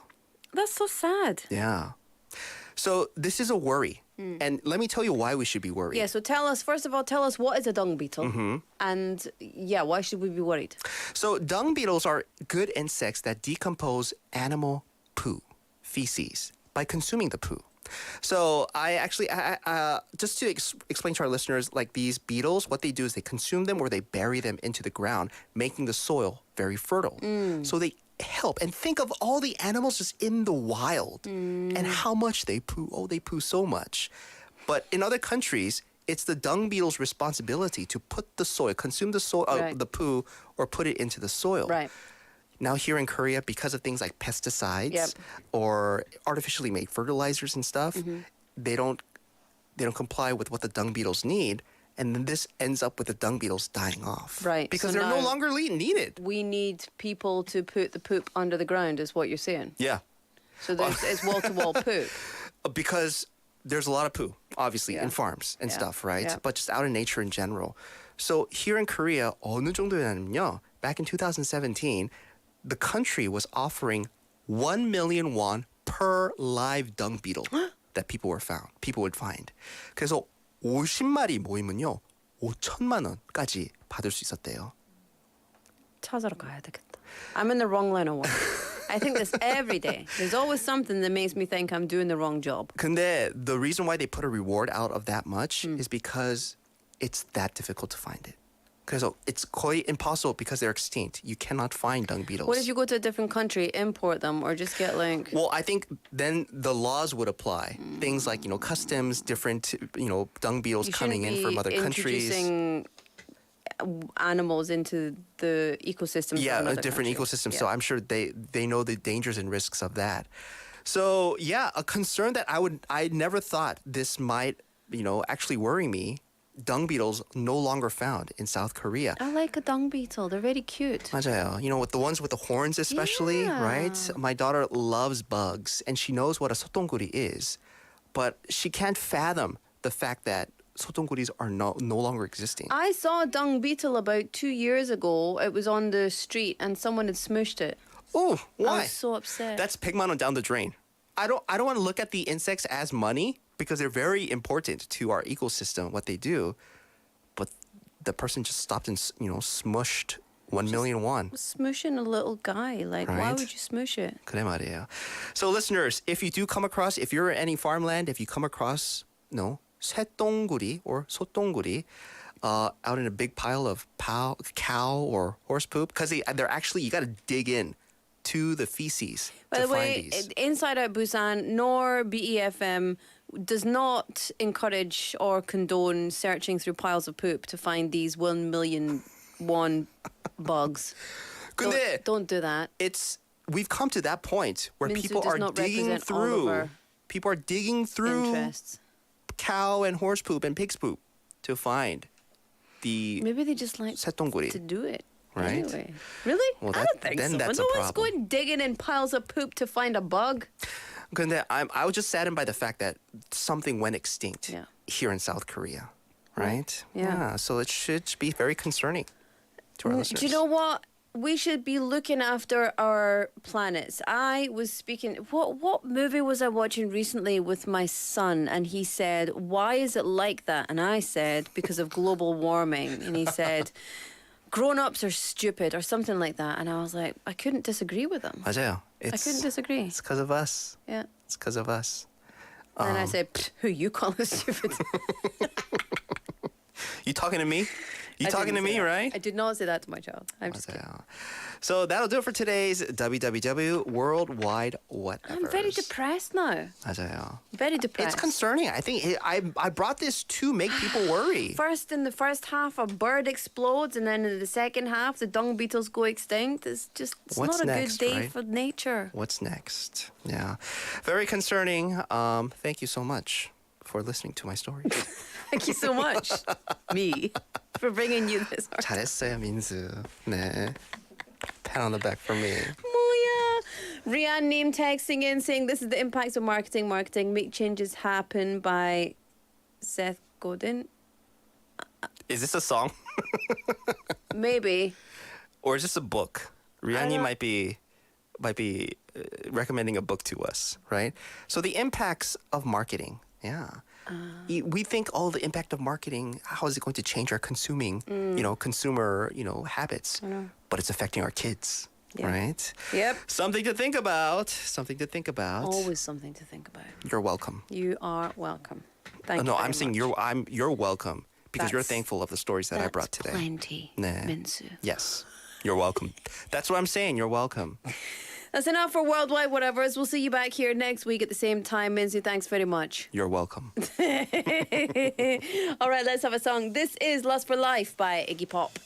That's so sad. Yeah. So this is a worry. And let me tell you why we should be worried. Yeah, so first of all, tell us what is a dung beetle? And yeah, why should we be worried? So dung beetles are good insects that decompose animal poo, feces, by consuming the poo. So I actually, just to explain to our listeners, like these beetles, what they do is they consume them or they bury them into the ground, making the soil very fertile. So they help. And think of all the animals just in the wild and how much they poo. Oh, they poo so much. But in other countries, it's the dung beetle's responsibility to put the soil, consume the soil, the poo, or put it into the soil. Right. Now here in Korea, because of things like pesticides or artificially made fertilizers and stuff, they don't comply with what the dung beetles need. And then this ends up with the dung beetles dying off. Right. Because so they're no now longer needed. We need people to put the poop under the ground, is what you're saying. Yeah. So it's wall-to-wall poop. Because there's a lot of poo, obviously, in farms and stuff, right? Yeah. But just out in nature in general. So here in Korea, 어느 정도냐면요, back in 2017, the country was offering 1 million won per live dung beetle that people would find. 그래서 50마리 모이면요, 5천만 원까지 받을 수 있었대요. 찾으러 가야 되겠다. I'm in the wrong line of work. I think this every day. There's always something that makes me think I'm doing the wrong job. 근데 the reason why they put a reward out of that much is because it's that difficult to find it. 그래서 it's quite impossible because they're extinct. You cannot find dung beetles. What if you go to a different country, import them, or just get like... Well, I think then the laws would apply. Things like, customs, different, dung beetles coming in from other countries. Introducing animals into the ecosystem. Yeah, a different ecosystem. So I'm sure they know the dangers and risks of that. So yeah, a concern that I never thought this might, actually worry me. Dung beetles no longer found in South Korea. I like a dung beetle. They're very cute. 맞아요. With the ones with the horns especially, right? My daughter loves bugs and she knows what a 소똥구리 is, but she can't fathom the fact that 소똥구리s are no longer existing. I saw a dung beetle about 2 years ago. It was on the street and someone had smushed it. Oh, why? I was so upset. That's 100만 원 down the drain. I don't want to look at the insects as money because they're very important to our ecosystem, what they do. But the person just stopped and, smushed 1 million won. Smushing a little guy. Like, why Right? would you smush it? 그래 말이에요. So listeners, if you're in any farmland, if you come across, 쇠똥구리 or 소똥구리, out in a big pile of cow or horse poop, because they're actually, you got to dig in to the feces By to the way, find these. Inside Out Busan nor BEFM does not encourage or condone searching through piles of poop to find these 1 million won bugs. 근데 Don't do that. We've come to that point where Minsu people does are not digging represent all of our through interests. cow and horse poop and pig's poop to find the Maybe they just like 쇠똥구리. to do it. right? Anyway. Really? Well, I don't think then so. that's No a one's problem. going digging in piles of poop to find a bug. 근데 I was just saddened by the fact that something went extinct Yeah. here in South Korea, right? Yeah. So it should be very concerning to our listeners. Do you know what? We should be looking after our planets. I was speaking. What movie was I watching recently with my son? And he said, "Why is it like that?" And I said, "Because of global warming." And he said, "Grown-ups are stupid," or something like that. And I was like, I couldn't disagree with him. 맞아요. I couldn't disagree. It's because of us. Yeah. It's because of us. And I said, "Who you call us stupid?" You talking to me? You talking to me, right? I did not say that to my child. I'm just kidding. So that'll do it for today's WWW Worldwide Whatever. I'm very depressed now. 맞아요. Very depressed. It's concerning. I think I brought this to make people worry. In the first half, a bird explodes, and then in the second half, the dung beetles go extinct. It's What's not a next, good day right? for nature. What's next? Yeah. Very concerning. Thank you so much for listening to my stories. Thank you so much, me, for bringing you this. 잘했어요, 민수. 네. Pat on the back for me. Moya. Rianne name texting in saying this is the impacts of marketing. Marketing make changes happen by Seth Godin. Is this a song? Maybe. Or is this a book? Rihanna might be recommending a book to us, right? So the impacts of marketing. Yeah. We think, the impact of marketing, how is it going to change our consuming, consumer, habits? But it's affecting our kids, right? Yep. Something to think about. Something to think about. Always something to think about. You're welcome. You are welcome. Thank you. No, very I'm saying much. you're welcome because you're That's- thankful of the stories that I brought today. Plenty. 네. Minsu. Yes. You're welcome. That's what I'm saying. You're welcome. That's enough for Worldwide Whatevers. We'll see you back here next week at the same time. Minsu, thanks very much. You're welcome. All right, let's have a song. This is Lust for Life by Iggy Pop.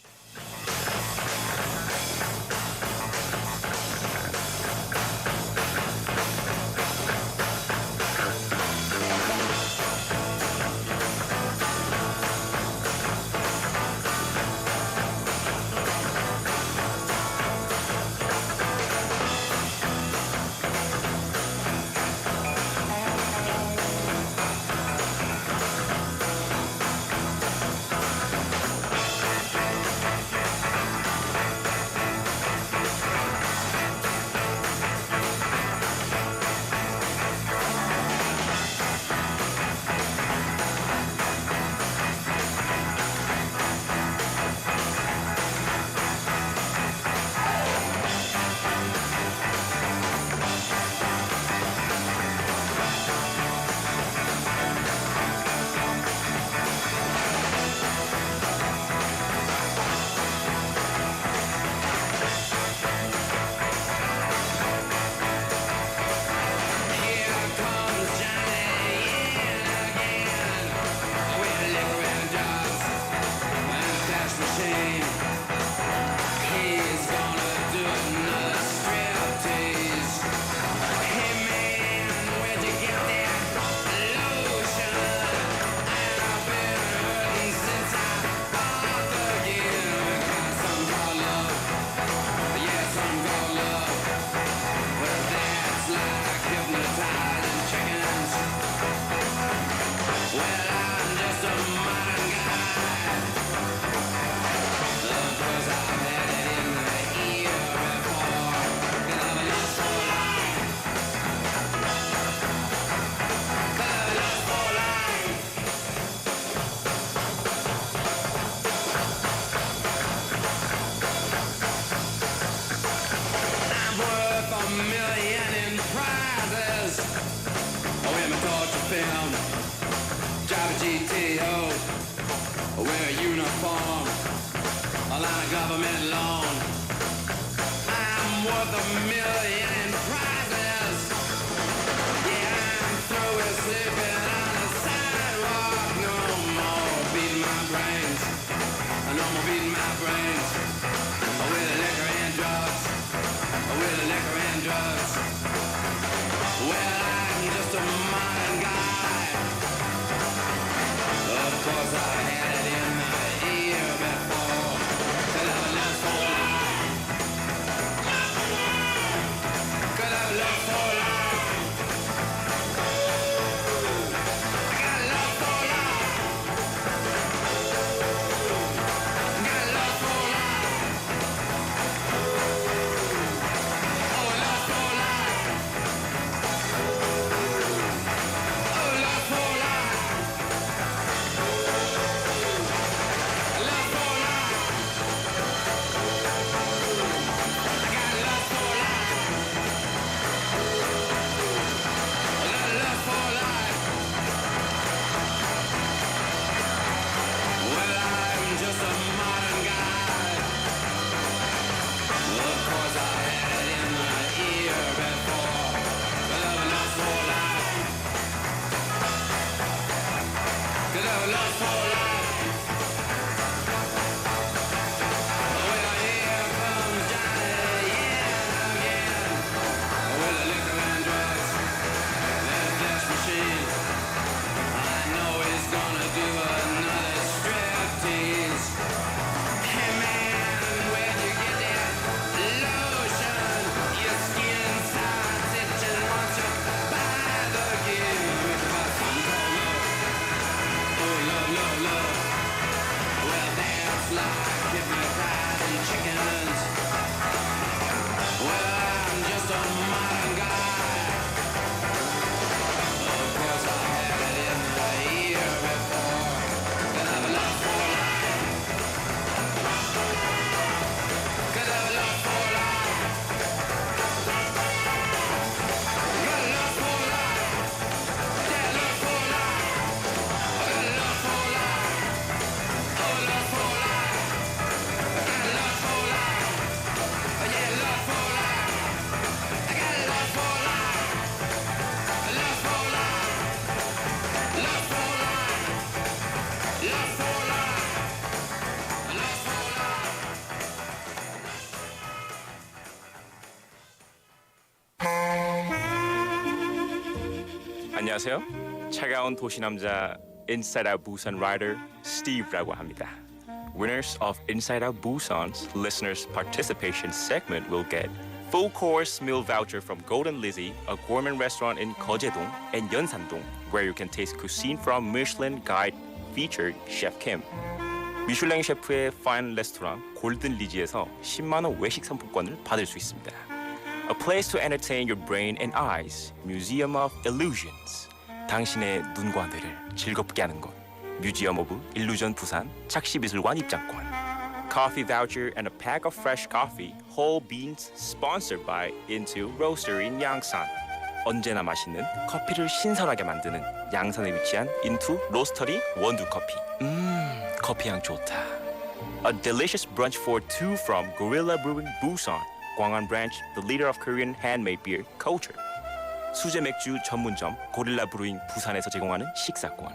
Wear a uniform, a line of government loan. I'm worth $1 million in prizes. Yeah, I'm through with sleeping on the sidewalk. No more beating my brains. No more beating my brains. With liquor and drugs. With liquor and drugs. Well, I'm just a modern guy. Of course I had it in my ear before. Till I was just for life. 안녕하세요. 차가운 도시 남자 Inside Out Busan writer Steve라고 합니다. Winners of Inside Out Busan's listeners participation segment will get full course meal voucher from Golden Lizzie, a gourmet restaurant in Gyeonggi-dong and Yeonsan-dong, where you can taste cuisine from Michelin Guide featured Chef Kim. 미슐랭 셰프의 파인 레스토랑 골든 리지에서 10만 원 외식 상품권을 받을 수 있습니다. A place to entertain your brain and eyes, Museum of Illusions. 당신의 눈과 뇌를 즐겁게 하는 곳. Museum of Illusion 부산 착시미술관 입장권. Coffee voucher and a pack of fresh coffee, whole beans, sponsored by Into Roastery in Yangsan. 언제나 맛있는 커피를 신선하게 만드는 양산에 위치한 Into Roastery 원두 커피. 커피 향 좋다. A delicious brunch for two from Gorilla Brewing Busan, Gwangan branch, the leader of Korean handmade beer culture. 수제 맥주 전문점 고릴라 브루잉 부산에서 제공하는 식사권.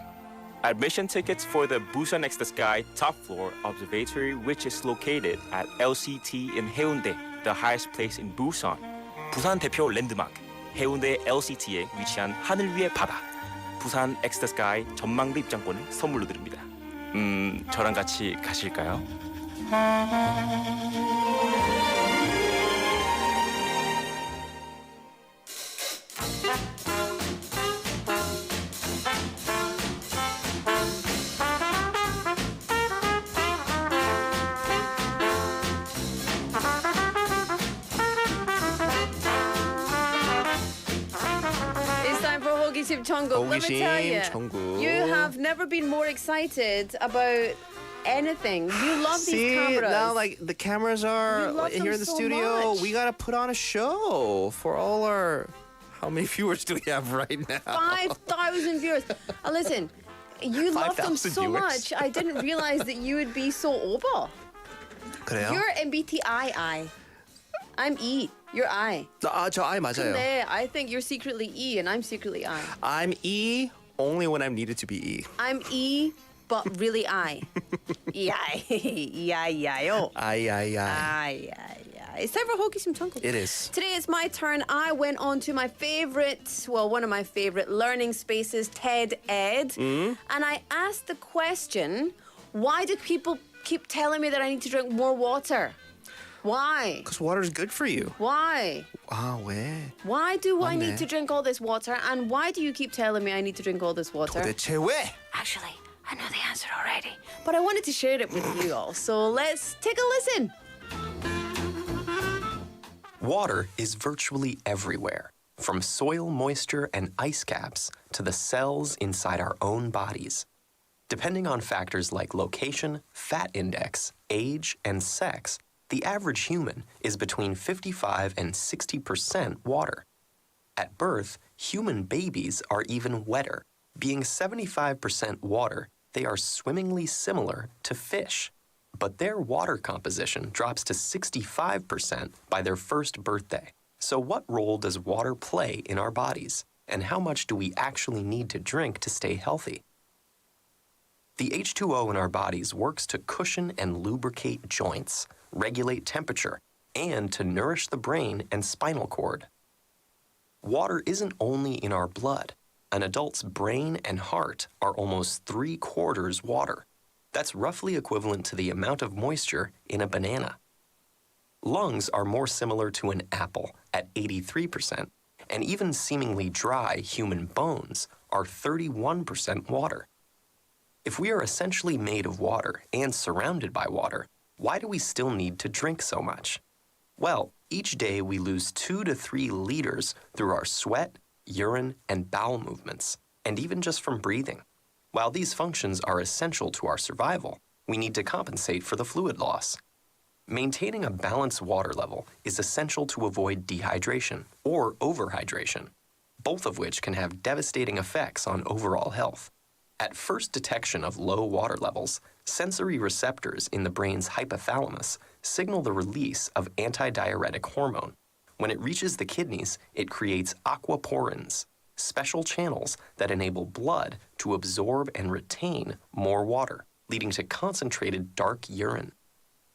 Admission tickets for the Busan Next to Sky top floor observatory, which is located at LCT in Haeundae, the highest place in Busan. 부산 대표 랜드마크 해운대 LCT에 위치한 하늘 위의 바다. 부산 엑스터 스카이 전망대 입장권을 선물로 드립니다. 저랑 같이 가실까요? 호기심 천국. Let me tell you, 천국. you have never been more excited about anything. You love See, these cameras. now like the cameras are You love here them in the so studio. much. We gotta put on a show for all our. How many viewers do we have right now? 5,000 viewers. Listen, you love them 5,000 so viewers. much. I didn't realize that you would be so over. 그래요? You're MBTI. I'm E. You're I. 저 I 맞아요. 근데 I think you're secretly E and I'm secretly I. I'm E only when I'm needed to be E. I'm E, but really I. E-I. E-I-E-I-O. I. It's time for 호기심 천국. It is. Today it's my turn. I went on to my favorite, well, one of my favorite learning spaces, TED Ed, and I asked the question, why do people keep telling me that I need to drink more water? Why? Because water is good for you. Why? 왜? Why do I 맞네. need to drink all this water? And why do you keep telling me I need to drink all this water? 도대체 왜? Actually, I know the answer already, but I wanted to share it with you all. So let's take a listen. Water is virtually everywhere, from soil moisture and ice caps to the cells inside our own bodies. Depending on factors like location, fat index, age, and sex, the average human is between 55 and 60% water. At birth, human babies are even wetter. Being 75% water, they are swimmingly similar to fish. But their water composition drops to 65% by their first birthday. So what role does water play in our bodies? And how much do we actually need to drink to stay healthy? The H2O in our bodies works to cushion and lubricate joints, regulate temperature, and to nourish the brain and spinal cord. Water isn't only in our blood. An adult's brain and heart are almost 3/4 water. That's roughly equivalent to the amount of moisture in a banana. Lungs are more similar to an apple at 83%, and even seemingly dry human bones are 31% water. If we are essentially made of water and surrounded by water, why do we still need to drink so much? Well, each day we lose 2 to 3 liters through our sweat, urine, and bowel movements, and even just from breathing. While these functions are essential to our survival, we need to compensate for the fluid loss. Maintaining a balanced water level is essential to avoid dehydration or overhydration, both of which can have devastating effects on overall health. At first detection of low water levels, sensory receptors in the brain's hypothalamus signal the release of antidiuretic hormone. When it reaches the kidneys, it creates aquaporins, special channels that enable blood to absorb and retain more water, leading to concentrated dark urine.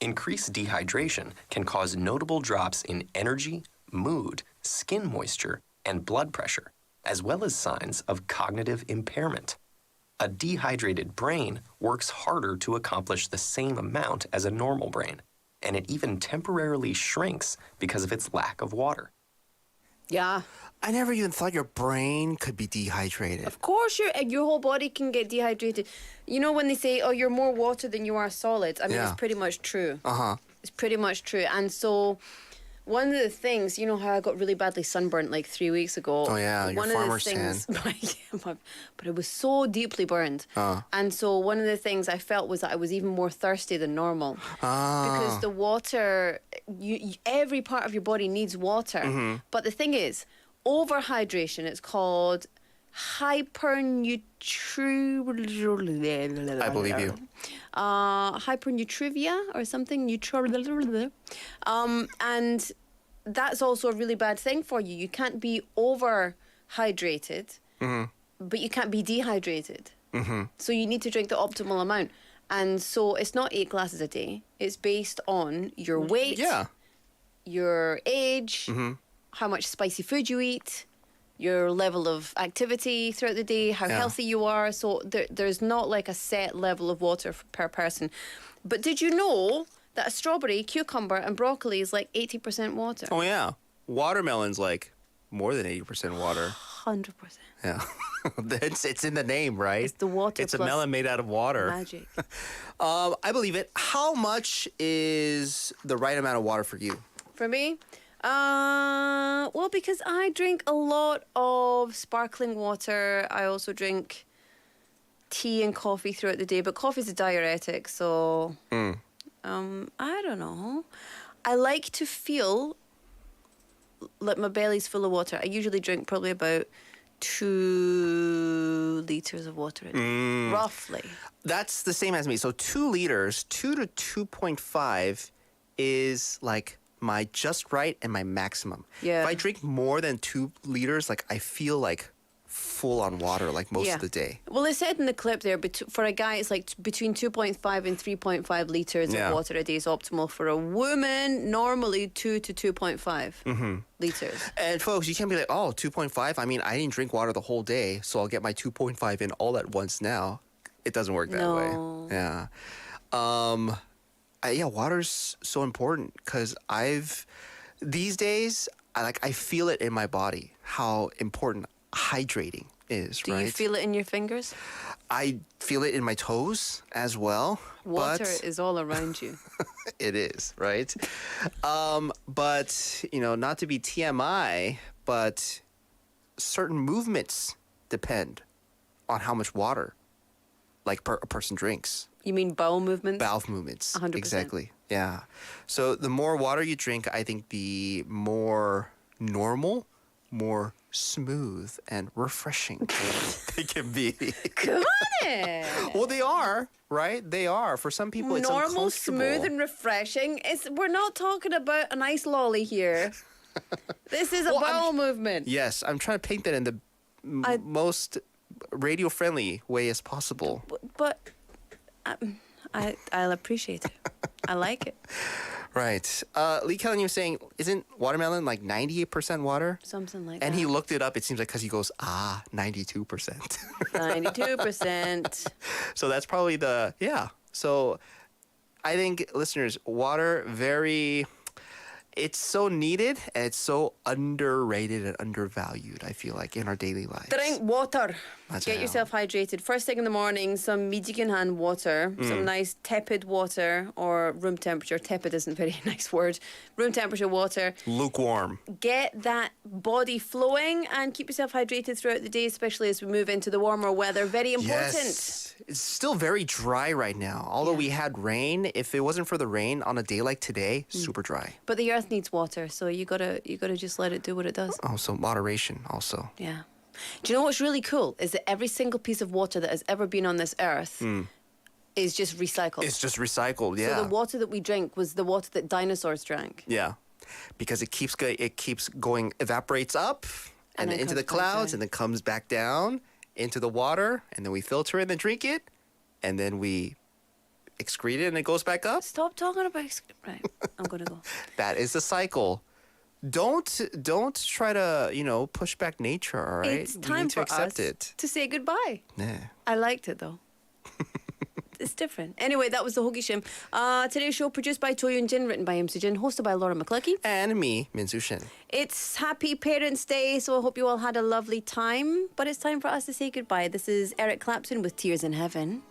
Increased dehydration can cause notable drops in energy, mood, skin moisture, and blood pressure, as well as signs of cognitive impairment. A dehydrated brain works harder to accomplish the same amount as a normal brain, and it even temporarily shrinks because of its lack of water. Yeah. I never even thought your brain could be dehydrated. Of course, your whole body can get dehydrated. You know when they say, "Oh, you're more water than you are solids." I mean, Yeah. it's pretty much true. Uh-huh. It's pretty much true. And so, one of the things, you know how I got really badly sunburnt like 3 weeks ago. Oh, yeah, your one farmer's of the things, but it was so deeply burned. And so one of the things I felt was that I was even more thirsty than normal because the water, every part of your body needs water. Mm-hmm. But the thing is, overhydration. It's called hypernutrivia. I believe you. Hypernutrivia or something. And that's also a really bad thing for you. You can't be overhydrated, but you can't be dehydrated. So you need to drink the optimal amount. And so it's not 8 glasses a day. It's based on your weight, your age, how much spicy food you eat, your level of activity throughout the day, how healthy you are. So there's not like a set level of water per person. But did you know that a strawberry, cucumber, and broccoli is like 80% water? Oh, yeah. Watermelon's like more than 80% water. 100%. Yeah. It's in the name, right? It's the water It's a plus melon made out of water. magic. I believe it. How much is the right amount of water for you? For me? Well, because I drink a lot of sparkling water. I also drink tea and coffee throughout the day, but coffee's a diuretic, so I don't know. I like to feel like my belly's full of water. I usually drink probably about 2 liters of water a day, roughly. That's the same as me. So 2 liters, 2 to 2.5 is like my just right and my maximum. Yeah. If I drink more than 2 liters, like I feel like full on water like most of the day. Well, it said in the clip there, for a guy, it's like between 2.5 and 3.5 liters of water a day is optimal. For a woman, normally 2 to 2.5 liters. And folks, you can't be like, oh, 2.5? I mean, I didn't drink water the whole day, so I'll get my 2.5 in all at once now. It doesn't work that way. Yeah. Yeah, water's so important because these days, I feel it in my body, how important hydrating is, Do you feel it in your fingers? I feel it in my toes as well. Water but is all around you. it is, right? But, not to be TMI, but certain movements depend on how much water, a person drinks. You mean bowel movements? Bowel movements. 100%. Exactly. Yeah. So the more water you drink, I think the more normal, more smooth and refreshing they can be. Come on in. Well, they are, right? They are. For some people, it's normal, uncomfortable. smooth, and refreshing. We're not talking about an ice lolly here. This is a bowel movement. Yes, I'm trying to paint that in the most radio-friendly way as possible. But I'll appreciate it. I like it. Right. Lee Kellen, you were saying, isn't watermelon like 98% water? Something like and that. he looked it up, it seems like, because he goes, 92%. 92%. So that's probably So I think, listeners, water, it's so needed and it's so underrated and undervalued, I feel like, in our daily lives. Drink water. That's Get how. yourself hydrated. First thing in the morning, some medium hand water, some nice tepid water or room temperature. Tepid isn't a very nice word. Room temperature water. Lukewarm. Get that body flowing and keep yourself hydrated throughout the day, especially as we move into the warmer weather. Very important. Yes. It's still very dry right now. Although we had rain, if it wasn't for the rain on a day like today, super dry. But the earth needs water, so you gotta just let it do what it does. Oh, so moderation also. Yeah. Do you know what's really cool? Is that every single piece of water that has ever been on this earth is just recycled. It's just recycled, yeah. So the water that we drink was the water that dinosaurs drank. Yeah, because it keeps going, evaporates up and then into the clouds and then comes back down into the water, and then we filter it and then drink it, and then we excrete it and it goes back up. Stop talking about right. I'm gonna go. That is the cycle. don't try to, push back nature, all right? It's We time need to for accept us it. to say goodbye. 네. I liked it though. It's different. Anyway, that was the Hogishin. Today's show produced by Cho Yoon-jin, written by Im Soo-jin, hosted by Laura McCluskey. And me, Min Soo-shin. It's Happy Parents' Day, so I hope you all had a lovely time. But it's time for us to say goodbye. This is Eric Clapton with Tears in Heaven.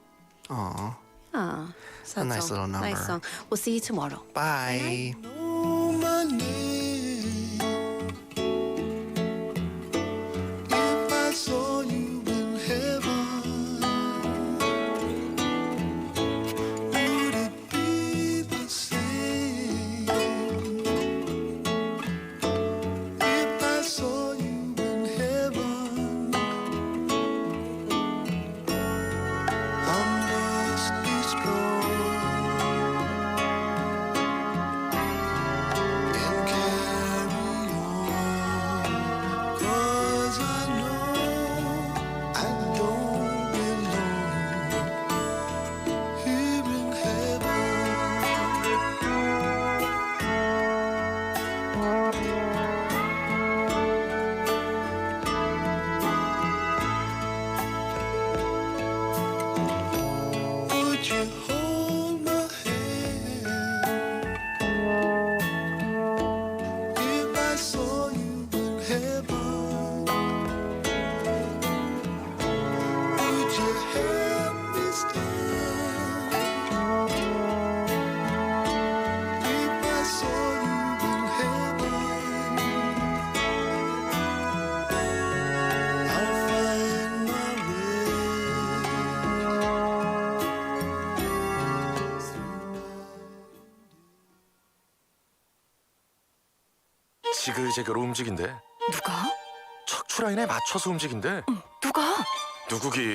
Aw. Ah, A nice little number. Nice song. We'll see you tomorrow. Bye. If I saw you in heaven, would it be the same? If I saw you in heaven, I must be strong and carry on, 'cause I know I don't belong here in heaven. Would you hold my hand if I saw you in heaven? Would you help me stand if I saw you in heaven? I'll find my 지글재글 움직인대. 누가? 척추 라인에 맞춰서 움직인대. 누가? 누구긴?